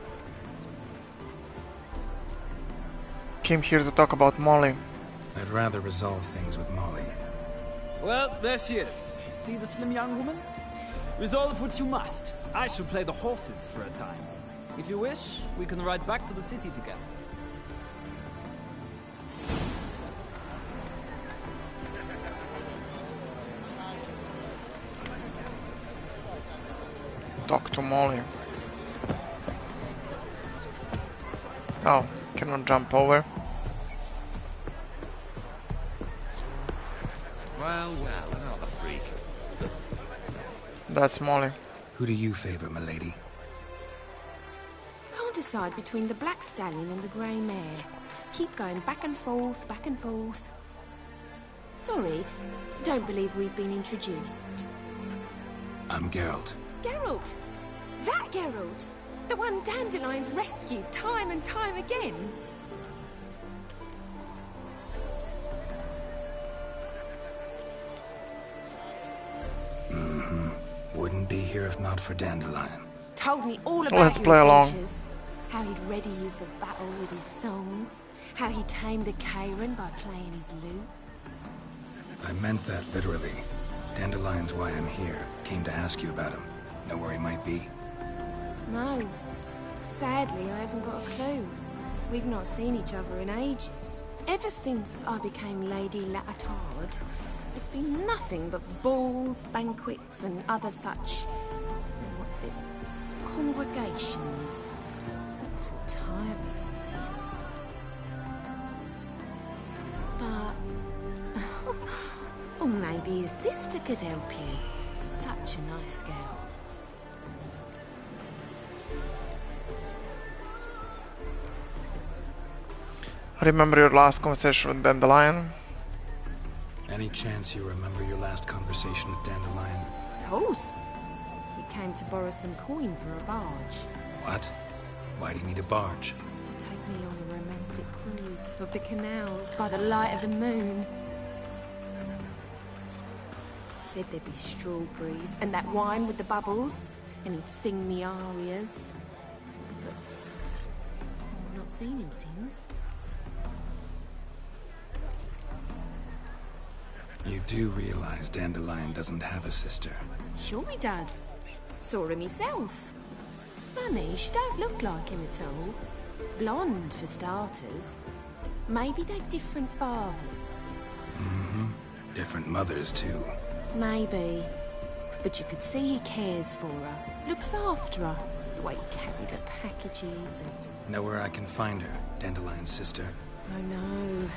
Came here to talk about Molly. I'd rather resolve things with Molly. Well, there she is. See the slim young woman? Resolve what you must. I shall play the horses for a time. If you wish, we can ride back to the city together. Talk to Molly. Oh, cannot jump over. Well, another freak. That's Molly. Who do you favor, milady? Can't decide between the Black Stallion and the Grey Mare. Keep going back and forth, back and forth. Sorry, don't believe we've been introduced. I'm Geralt. Geralt! That Geralt! The one Dandelion's rescued time and time again! Mm-hmm. Wouldn't be here if not for Dandelion. Told me all about Let's your play along. adventures. How he'd ready you for battle with his songs. How he tamed the Kairan by playing his lute. I meant that literally. Dandelion's why I'm here. Came to ask you about him. Know where he might be? No. Sadly, I haven't got a clue. We've not seen each other in ages. Ever since I became Lady Latard, it's been nothing but balls, banquets, and other such... what's it? Congregations. Awful tiring, this. But... or maybe his sister could help you. Such a nice girl. Remember your last conversation with Dandelion? Any chance you remember your last conversation with Dandelion? course. He came to borrow some coin for a barge. What? Why do you need a barge? To take me on a romantic cruise of the canals by the light of the moon. Said there'd be strawberries and that wine with the bubbles, and he'd sing me arias. But I've not seen him since. You do realize Dandelion doesn't have a sister? Sure he does. Saw him himself. Funny, she don't look like him at all. Blonde, for starters. Maybe they've different fathers. Mm-hmm. Different mothers, too. Maybe. But you could see he cares for her. Looks after her. The way he carried her packages and... Know where I can find her, Dandelion's sister? I know.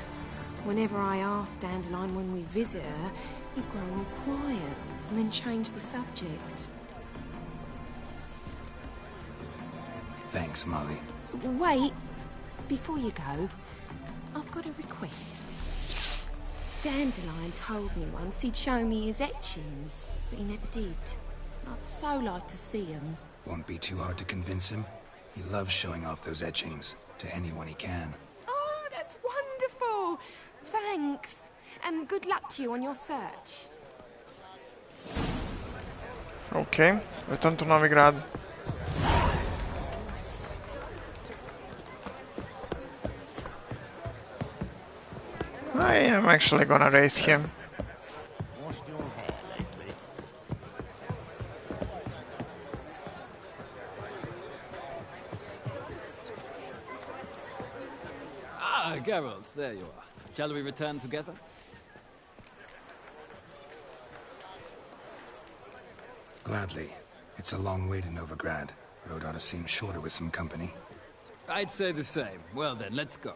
Whenever I ask Dandelion when we visit her, he'd grow all quiet and then change the subject. Thanks, Molly. Wait. Before you go, I've got a request. Dandelion told me once he'd show me his etchings, but he never did. I'd so like to see them. Won't be too hard to convince him. He loves showing off those etchings to anyone he can. Oh, that's wonderful! Thanks. And good luck to you on your search. Okay, return to Novigrad. I am actually gonna race him. Washed your hair lately? Ah, Geralt, there you are. Shall we return together? Gladly. It's a long way to Novigrad. Road ought to seem shorter with some company. I'd say the same. Well then, let's go.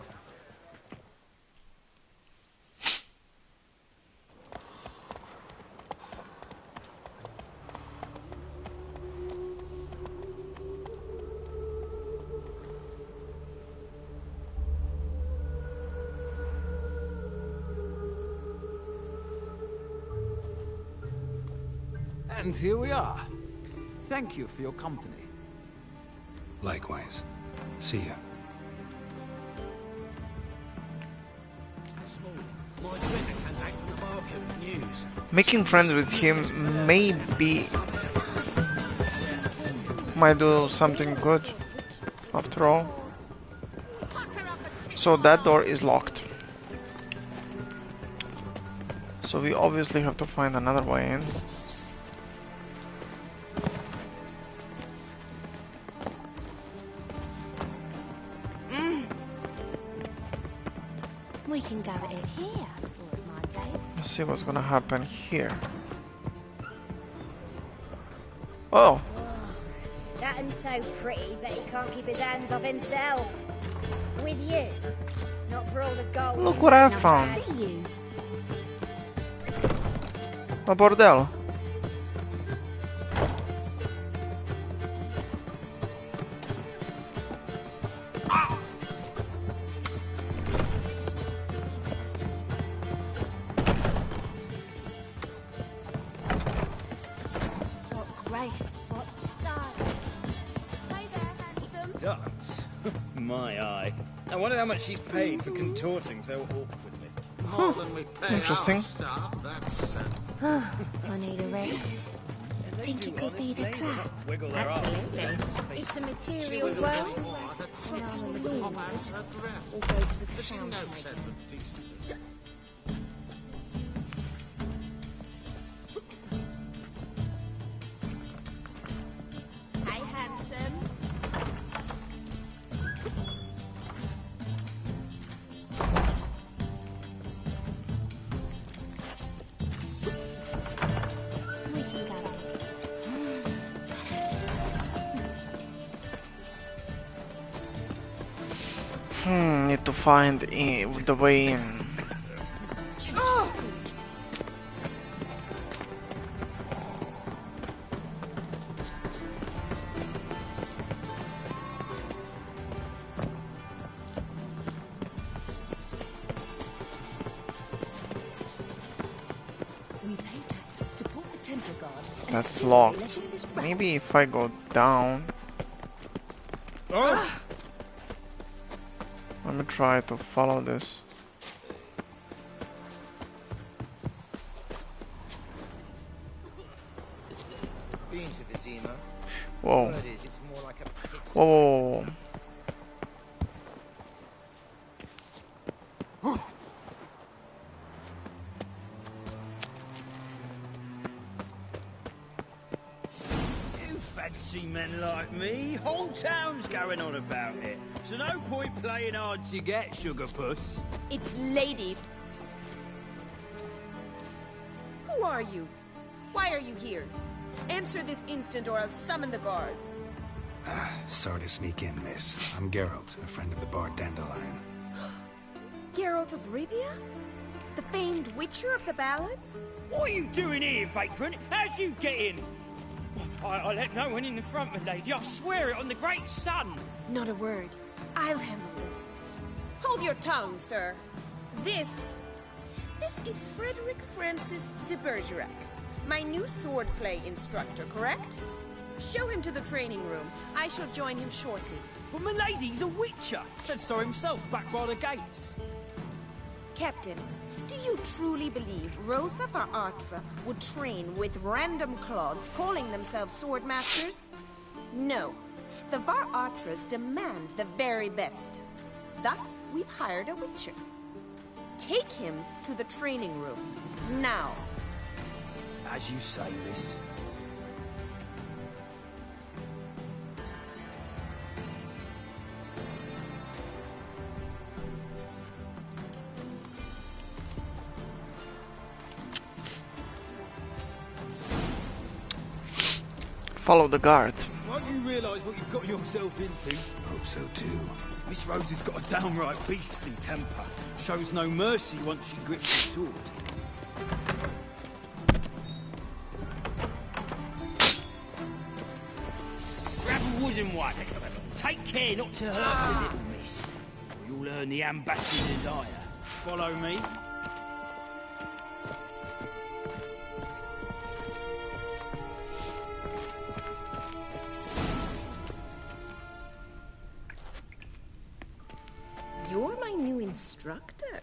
And here we are. Thank you for your company. Likewise. See ya. This morning, my printer came back from the market with news. Making friends with him might do something good, after all. So that door is locked. So we obviously have to find another way in. We can go at it here, or at my place. Let's see what's gonna happen here. Oh! That one's so pretty, but he can't keep his hands off himself. With you. Not for all the gold. Look what I found. See you. A bordello. What grace, what style. Hey there, handsome. Ducks. My eye. I wonder how much she's paid for contorting so awkwardly. More than we pay Interesting. our staff, that's... I need a rest. Think it could be the clap? Wiggle their Absolutely. It's a material world. We'll go to the fountain. Hey, handsome. We can go at it. Need to find the way in. We pay taxes, support the Templar Guard, That's locked. Maybe if I go down. Oh. Let me try to follow this. Whoa. Whoa. Fancy men like me, whole town's going on about it. So no point playing hard to get, sugar puss. It's Lady. Who are you? Why are you here? Answer this instant or I'll summon the guards. Sorry to sneak in, miss. I'm Geralt, a friend of the bard Dandelion. Geralt of Rivia? The famed witcher of the ballads? What are you doing here, vagrant? How'd you get in? I let no one in the front, my lady. I swear it on the great sun. Not a word. I'll handle this. Hold your tongue, sir. This is Frederick Francis de Bergerac, my new swordplay instructor, correct? Show him to the training room. I shall join him shortly. But my lady's a witcher. Said so himself back by the gates. Captain, do you truly believe Rosa Varatra would train with random clods calling themselves swordmasters? No. The Varatras demand the very best. Thus, we've hired a witcher. Take him to the training room. Now. As you say, miss. Follow the guard. Won't you realise what you've got yourself into? Hope so too. Miss Rose has got a downright beastly temper. Shows no mercy once she grips the sword. Grab a wooden one. Take care not to hurt the little miss, or you'll earn the ambassador's ire. Follow me. You're my new instructor.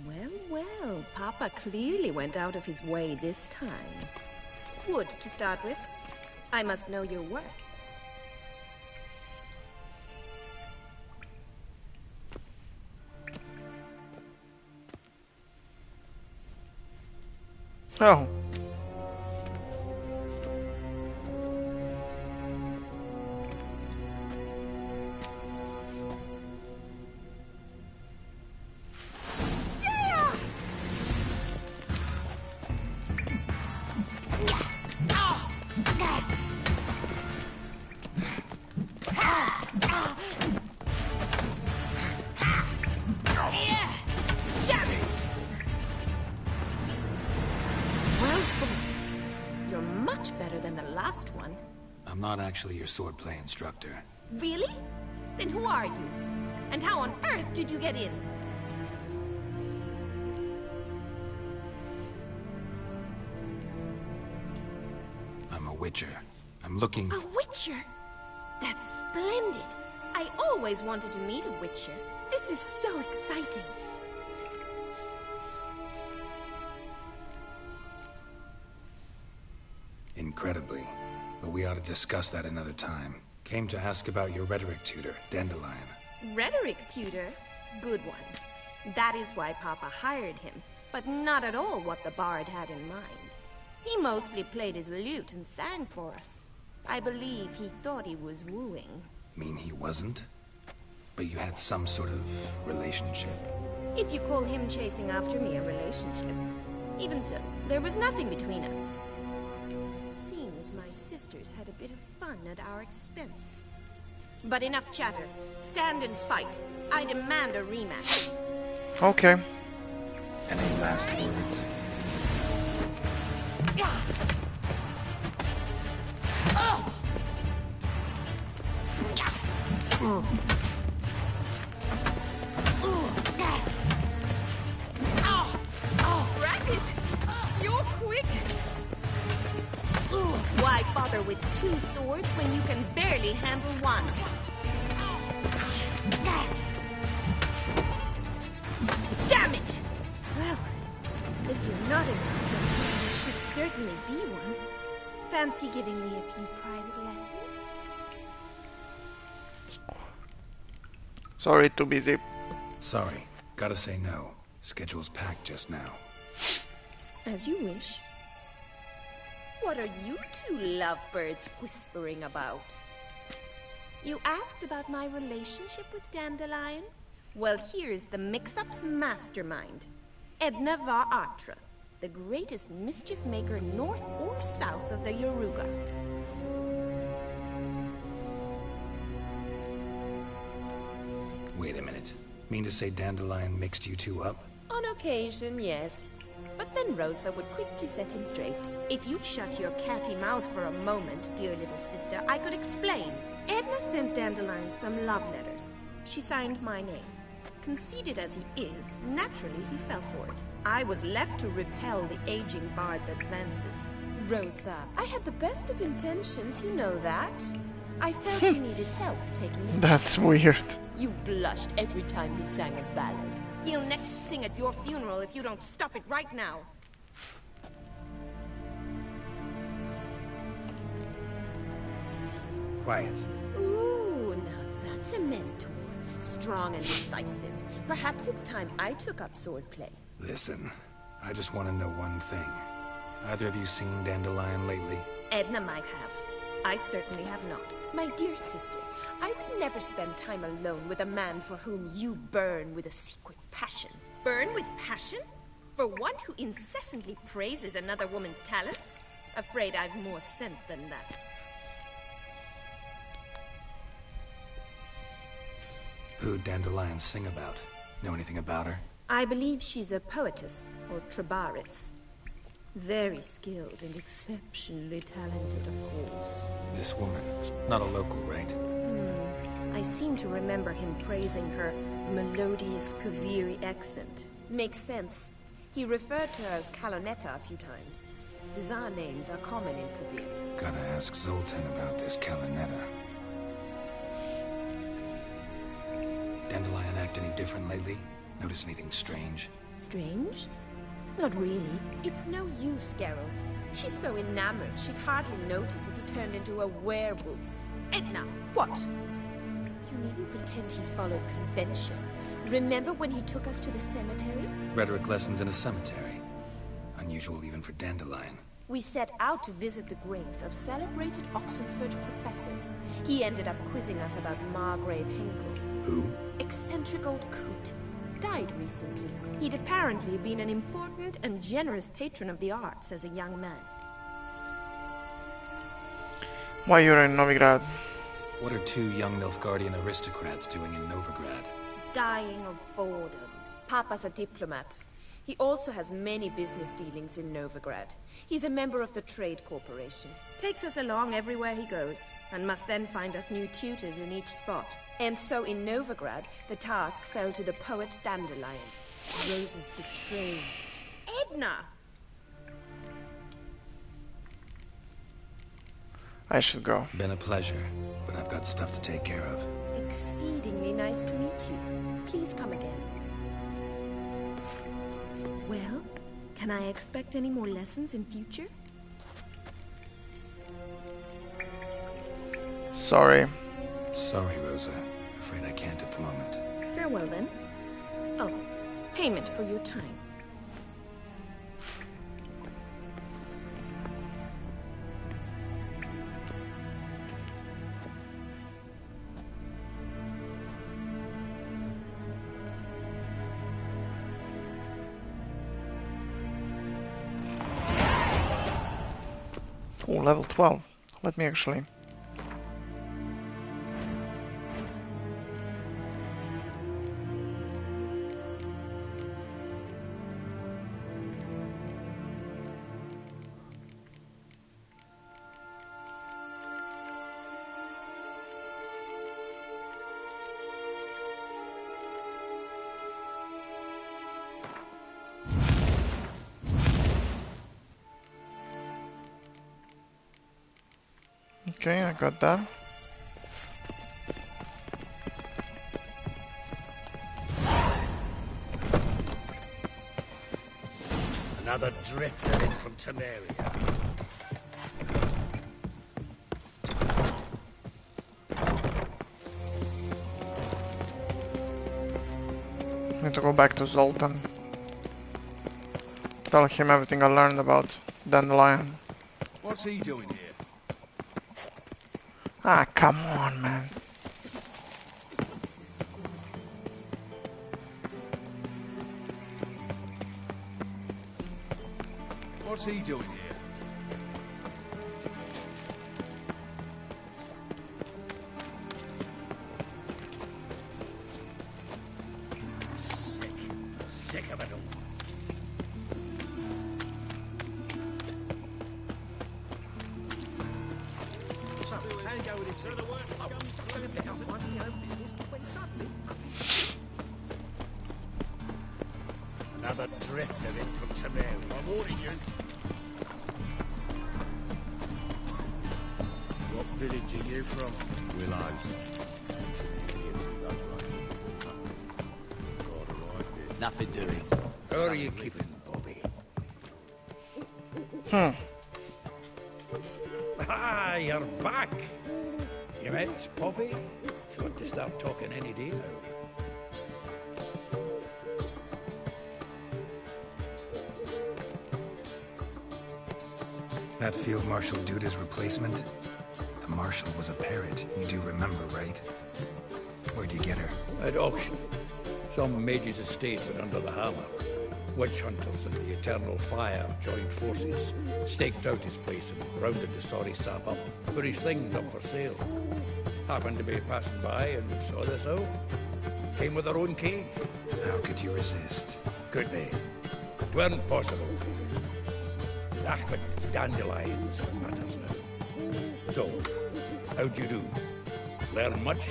Well, well, Papa clearly went out of his way this time. Wood, to start with. I must know your worth. Oh. I'm not actually your swordplay instructor. Really? Then who are you? And how on earth did you get in? I'm a witcher. I'm looking... A witcher? That's splendid. I always wanted to meet a witcher. This is so exciting. Incredibly. But we ought to discuss that another time. Came to ask about your rhetoric tutor, Dandelion. Rhetoric tutor? Good one. That is why Papa hired him, but not at all what the bard had in mind. He mostly played his lute and sang for us. I believe he thought he was wooing. Mean he wasn't? But you had some sort of relationship? If you call him chasing after me a relationship. Even so, there was nothing between us. Seems my sisters had a bit of fun at our expense. But enough chatter. Stand and fight. I demand a rematch. Okay. Any last words? Drat it! You're quick! bother with 2 swords when you can barely handle one? Damn it! Well, if you're not an instructor, you should certainly be one. Fancy giving me a few private lessons? Sorry, too busy. Sorry, gotta say no. Schedule's packed just now. As you wish. What are you 2 lovebirds whispering about? You asked about my relationship with Dandelion? Well, here's the mix-up's mastermind. Edna Va Atra, the greatest mischief maker north or south of the Yaruga. Wait a minute. Mean to say Dandelion mixed you 2 up? On occasion, yes. But then Rosa would quickly set him straight. If you'd shut your catty mouth for a moment, dear little sister, I could explain. Edna sent Dandelion some love letters. She signed my name. Conceited as he is, naturally he fell for it. I was left to repel the aging bard's advances. Rosa, I had the best of intentions, you know that. I felt you needed help taking the That's weird. You blushed every time he sang a ballad. He'll next sing at your funeral if you don't stop it right now. Quiet. Ooh, now that's a mentor. Strong and decisive. Perhaps it's time I took up swordplay. Listen, I just want to know one thing. Either of you seen Dandelion lately? Edna might have. I certainly have not. My dear sister, I would never spend time alone with a man for whom you burn with a secret passion. Burn with passion? For one who incessantly praises another woman's talents? Afraid I've more sense than that. Who'd Dandelion sing about? Know anything about her? I believe she's a poetess, or trabaritz. Very skilled and exceptionally talented, of course. This woman, not a local, right? I seem to remember him praising her melodious Kaviri accent. Makes sense. He referred to her as Kalonetta a few times. Bizarre names are common in Kavir. Gotta ask Zoltan about this Kalonetta. Dandelion act any different lately? Notice anything strange? Strange? Not really. It's no use, Geralt. She's so enamored she'd hardly notice if he turned into a werewolf. Edna, what? You needn't pretend he followed convention. Remember when he took us to the cemetery? Rhetoric lessons in a cemetery. Unusual even for Dandelion. We set out to visit the graves of celebrated Oxenford professors. He ended up quizzing us about Margrave Henkel. Who? Eccentric old coot. Died recently. He'd apparently been an important and generous patron of the arts as a young man. Why you're in Novigrad? What are 2 young Nilfgaardian aristocrats doing in Novigrad? Dying of boredom. Papa's a diplomat. He also has many business dealings in Novigrad. He's a member of the Trade Corporation. Takes us along everywhere he goes, and must then find us new tutors in each spot. And so in Novigrad, the task fell to the poet Dandelion, Rosa's betrothed. Edna! I should go. Been a pleasure, but I've got stuff to take care of. Exceedingly nice to meet you. Please come again. Well, can I expect any more lessons in future? Sorry. Sorry, Rosa. Afraid I can't at the moment. Farewell, then. Oh, payment for your time. Oh, level 12. Let me actually... Okay, I got that. Another drifter in from Temeria. Need to go back to Zoltan. Tell him everything I learned about Dandelion. What's he doing here? Ah, come on, man. What's he doing here? Sick of it all. Another drifter in from Temeria. I'm warning you. What village are you from? Willows. It's those rifles. Nothing doing. How are you keeping, Bobby? Ah, you're back. You met Bobby? If you want to start talking any day now. That Field Marshal Duda's replacement? The Marshal was a parrot, you do remember, right? Where'd you get her? At auction. Some mage's estate went under the hammer. Witch hunters and the Eternal Fire joined forces, staked out his place and rounded the sorry sap up, put his things up for sale. Happened to be passing by and saw this out. Came with her own cage. How could you resist? Could be. It weren't possible. But dandelions what matters now. So, how'd you do? Learn much?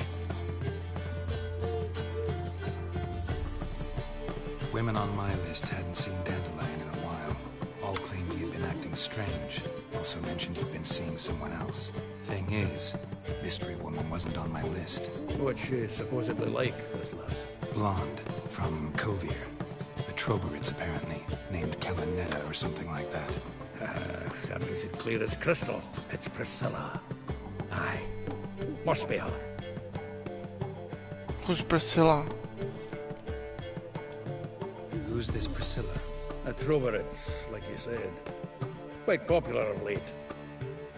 Women on my list hadn't seen Dandelion in a while. All claimed he had been acting strange. Also mentioned he'd been seeing someone else. Thing is, Mystery Woman wasn't on my list. What's she supposedly like, this lass? Blonde, from Kovir. The Troberids, apparently. Named Kellanetta or something like that. That makes it clear as crystal. It's Priscilla. Aye. Must be her. Who's Priscilla? Who's this Priscilla? A Troberids, like you said. Quite popular of late.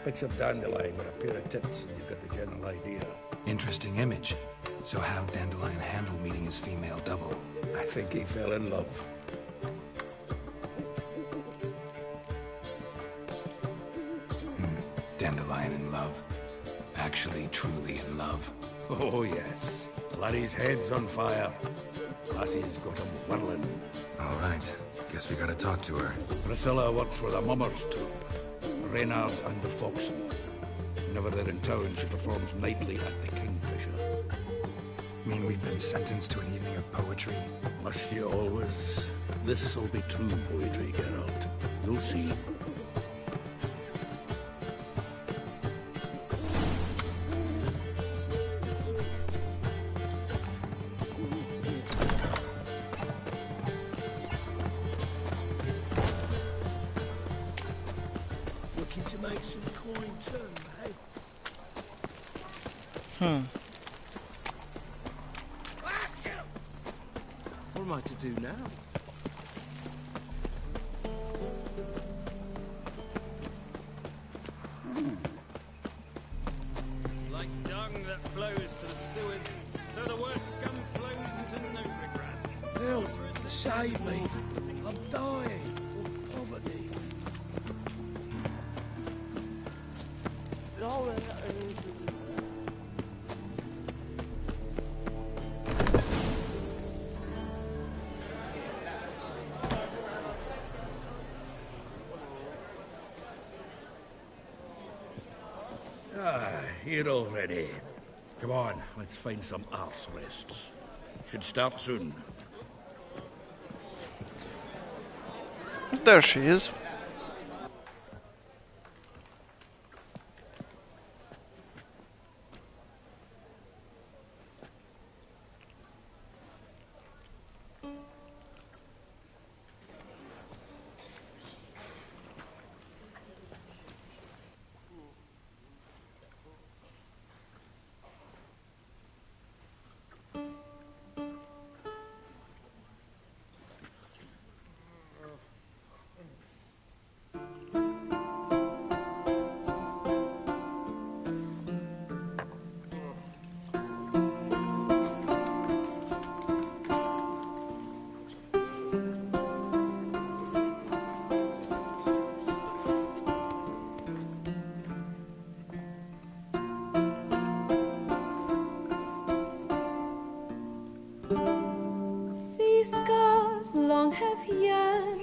Picture Dandelion with a pair of tits and you've got the general idea. Interesting image. So how'd Dandelion handle meeting his female double? I think he fell in love. Dandelion in love. Actually, truly in love. Oh, yes. Laddie's head's on fire. Lassie's got him whirling. All right. Guess we gotta talk to her. Priscilla works for the Mummers troupe. Reynard and the Foxen. Whenever they're in town, she performs nightly at the Kingfisher. Mean we've been sentenced to an evening of poetry? Must you always? This'll be true poetry, Geralt. You'll see. Looking to make some coin turn, mate? What am I to do now? Like dung that flows to the sewers, so the worst scum flows into Novigrad. Help! Save me! I'm dying of poverty. Here already. Come on, let's find some arse rests. Should start soon. There she is.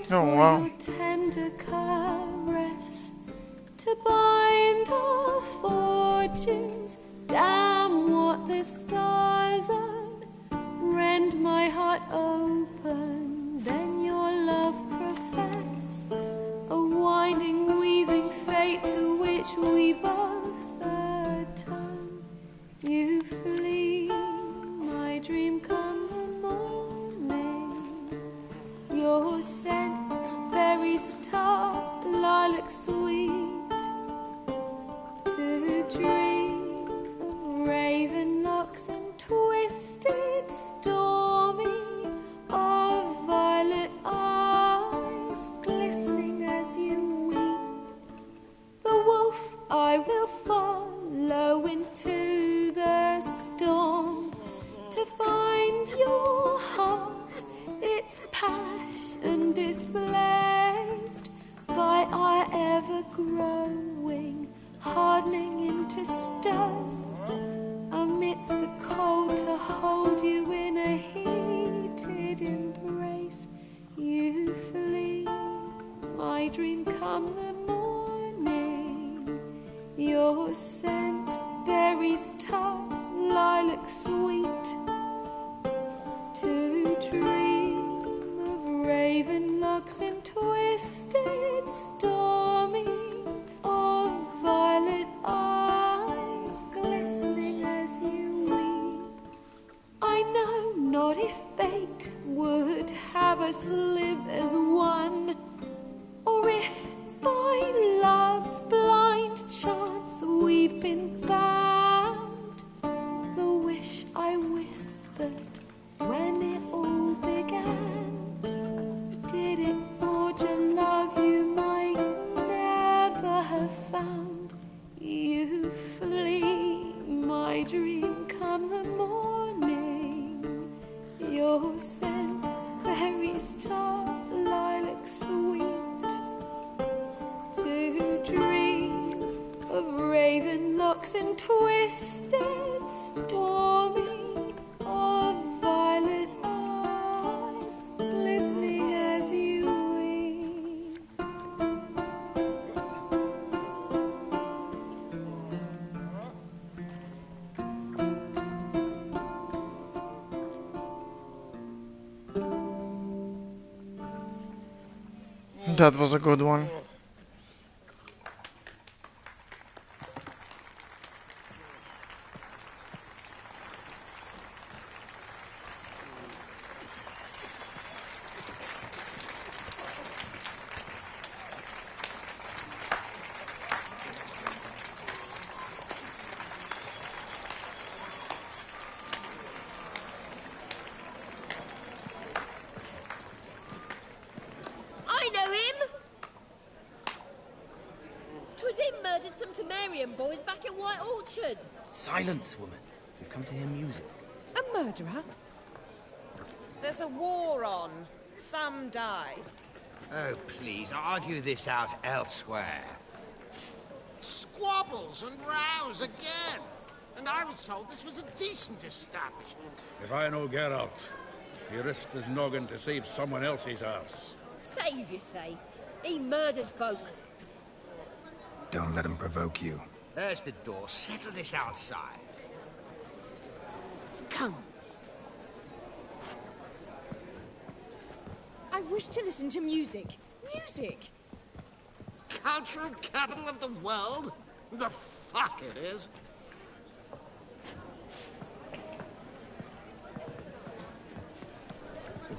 Oh, for wow. your tender caress, to bind our fortunes. Damn what the stars own, rend my heart open, then your love profess, a winding, weaving fate to which we both atone. You flee, my dream come the morning, your scent, berries tart, lilac sweet, to dream of raven locks and twisted, stormy, of violet eyes glistening as you weep. The wolf I will follow into the storm, to find your heart, its passion displaced by our ever-growing, hardening into stone, amidst the cold to hold you in a heated embrace. You flee, my dream come the morning, your scent, berries tart, lilac sweet, to dream of raven locks and twisted, stormy, of violet eyes glistening as you weep. I know not if fate would have us live as one, or if by love's blind chance we've been bound. The wish I whispered when it all began, did it forge a love you might never have found? You flee, my dream come the morning, your scent, berries tart, lilac sweet, to dream of raven locks and twisted, stormy, of violet eyes glistening as you weep. That was a good one. I know him! 'Twas him murdered some Temerian boys back at White Orchard. Silence, woman. We've come to hear music. A murderer? There's a war on. Some die. Oh, please, argue this out elsewhere. Squabbles and rows again. And I was told this was a decent establishment. If I know Geralt, he risked his noggin to save someone else's arse. Save, you say? He murdered folk. Don't let him provoke you. There's the door. Settle this outside. Come. I wish to listen to music. Music! Cultural capital of the world? The fuck it is.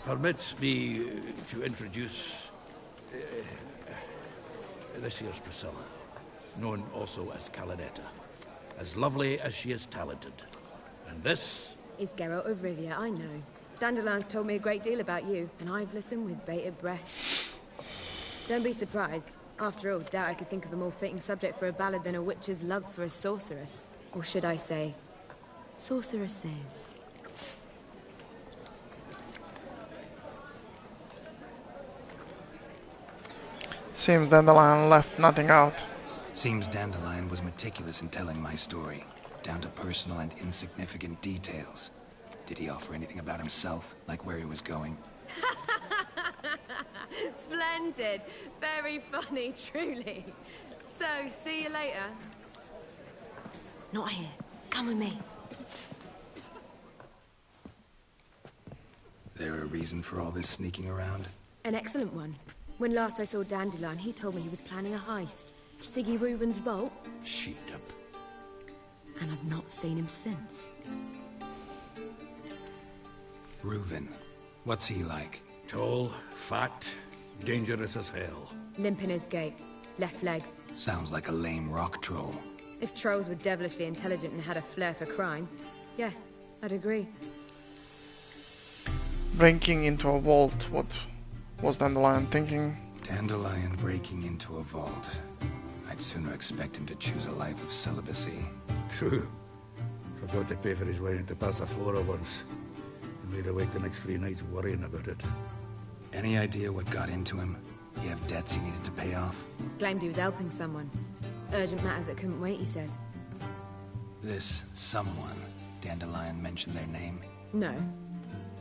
Permit me to introduce this here's Priscilla, known also as Calinetta, as lovely as she is talented. And this is Geralt of Rivia, I know. Dandelion's told me a great deal about you, and I've listened with bated breath. Don't be surprised. After all, doubt I could think of a more fitting subject for a ballad than a witch's love for a sorceress. Or should I say, sorceresses. Seems Dandelion left nothing out. Seems Dandelion was meticulous in telling my story, down to personal and insignificant details. Did he offer anything about himself, like where he was going? Splendid. Very funny, truly. So, see you later. Not here. Come with me. There a reason for all this sneaking around? An excellent one. When last I saw Dandelion, he told me he was planning a heist. Siggy Reuven's vault. Sheeped up. And I've not seen him since. Reuven. What's he like? Tall, fat, dangerous as hell. Limp in his gait. Left leg. Sounds like a lame rock troll. If trolls were devilishly intelligent and had a flair for crime, yeah, I'd agree. Breaking into a vault. What was Dandelion thinking? Dandelion breaking into a vault. I'd sooner expect him to choose a life of celibacy. True. Forgot to pay for his way into Pasaflora once. And laid awake the next 3 nights worrying about it. Any idea what got into him? He have debts he needed to pay off? Claimed he was helping someone. Urgent matter that couldn't wait, he said. This someone, Dandelion mentioned their name? No.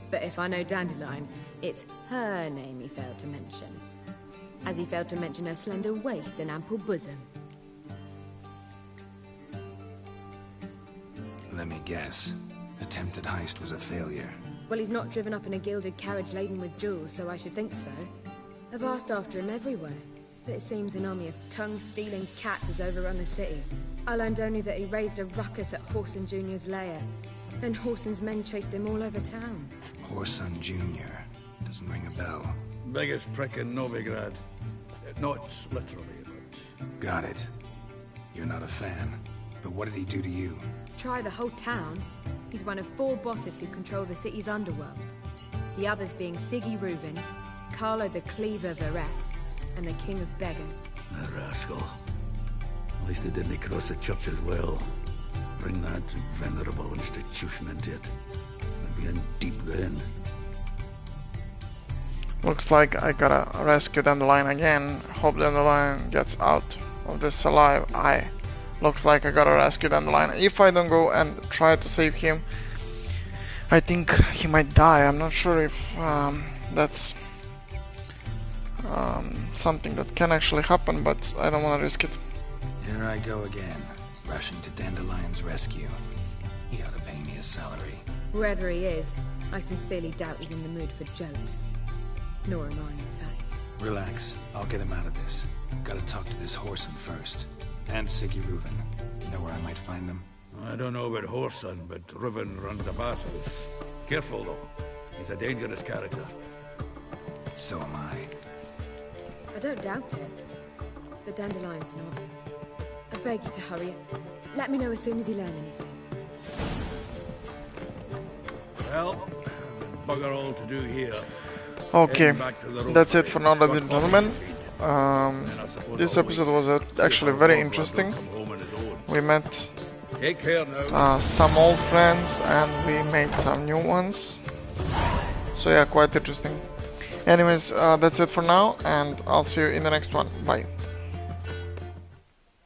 But if I know Dandelion, it's her name he failed to mention. As he failed to mention her slender waist and ample bosom. Let me guess. Attempted heist was a failure. Well, he's not driven up in a gilded carriage laden with jewels, so I should think so. I've asked after him everywhere, but it seems an army of tongue-stealing cats has overrun the city. I learned only that he raised a ruckus at Horson Jr.'s lair. Then Horson's men chased him all over town. Horson Jr. Doesn't ring a bell. Biggest prick in Novigrad. Not literally, but... Got it. You're not a fan. But what did he do to you? Try the whole town. He's one of 4 bosses who control the city's underworld. The others being Siggy Reuven, Carlo the Cleaver Varese, and the King of Beggars. A rascal. At least he didn't cross the church as well. Bring that venerable institution into it. We'd be in deep then. Looks like I gotta rescue Dandelion again. Hope Dandelion gets out of this alive. Looks like I gotta rescue Dandelion. If I don't go and try to save him, I think he might die. I'm not sure if that's something that can actually happen, but I don't want to risk it. Here I go again, rushing to Dandelion's rescue. He ought to pay me a salary. Wherever he is, I sincerely doubt he's in the mood for jokes. Nor am I, in fact. Relax, I'll get him out of this. Gotta talk to this Horson first. And Siggy Reuven. Know where I might find them? I don't know about Horson, but Reuven runs a bathhouse. Careful, though. He's a dangerous character. So am I. I don't doubt it. But Dandelion's not. I beg you to hurry. Let me know as soon as you learn anything. Well, I've got bugger all to do here. Okay, that's it for now, ladies and gentlemen. This episode was actually very interesting. We met some old friends and we made some new ones. So yeah, quite interesting. Anyways, that's it for now, and I'll see you in the next one. Bye.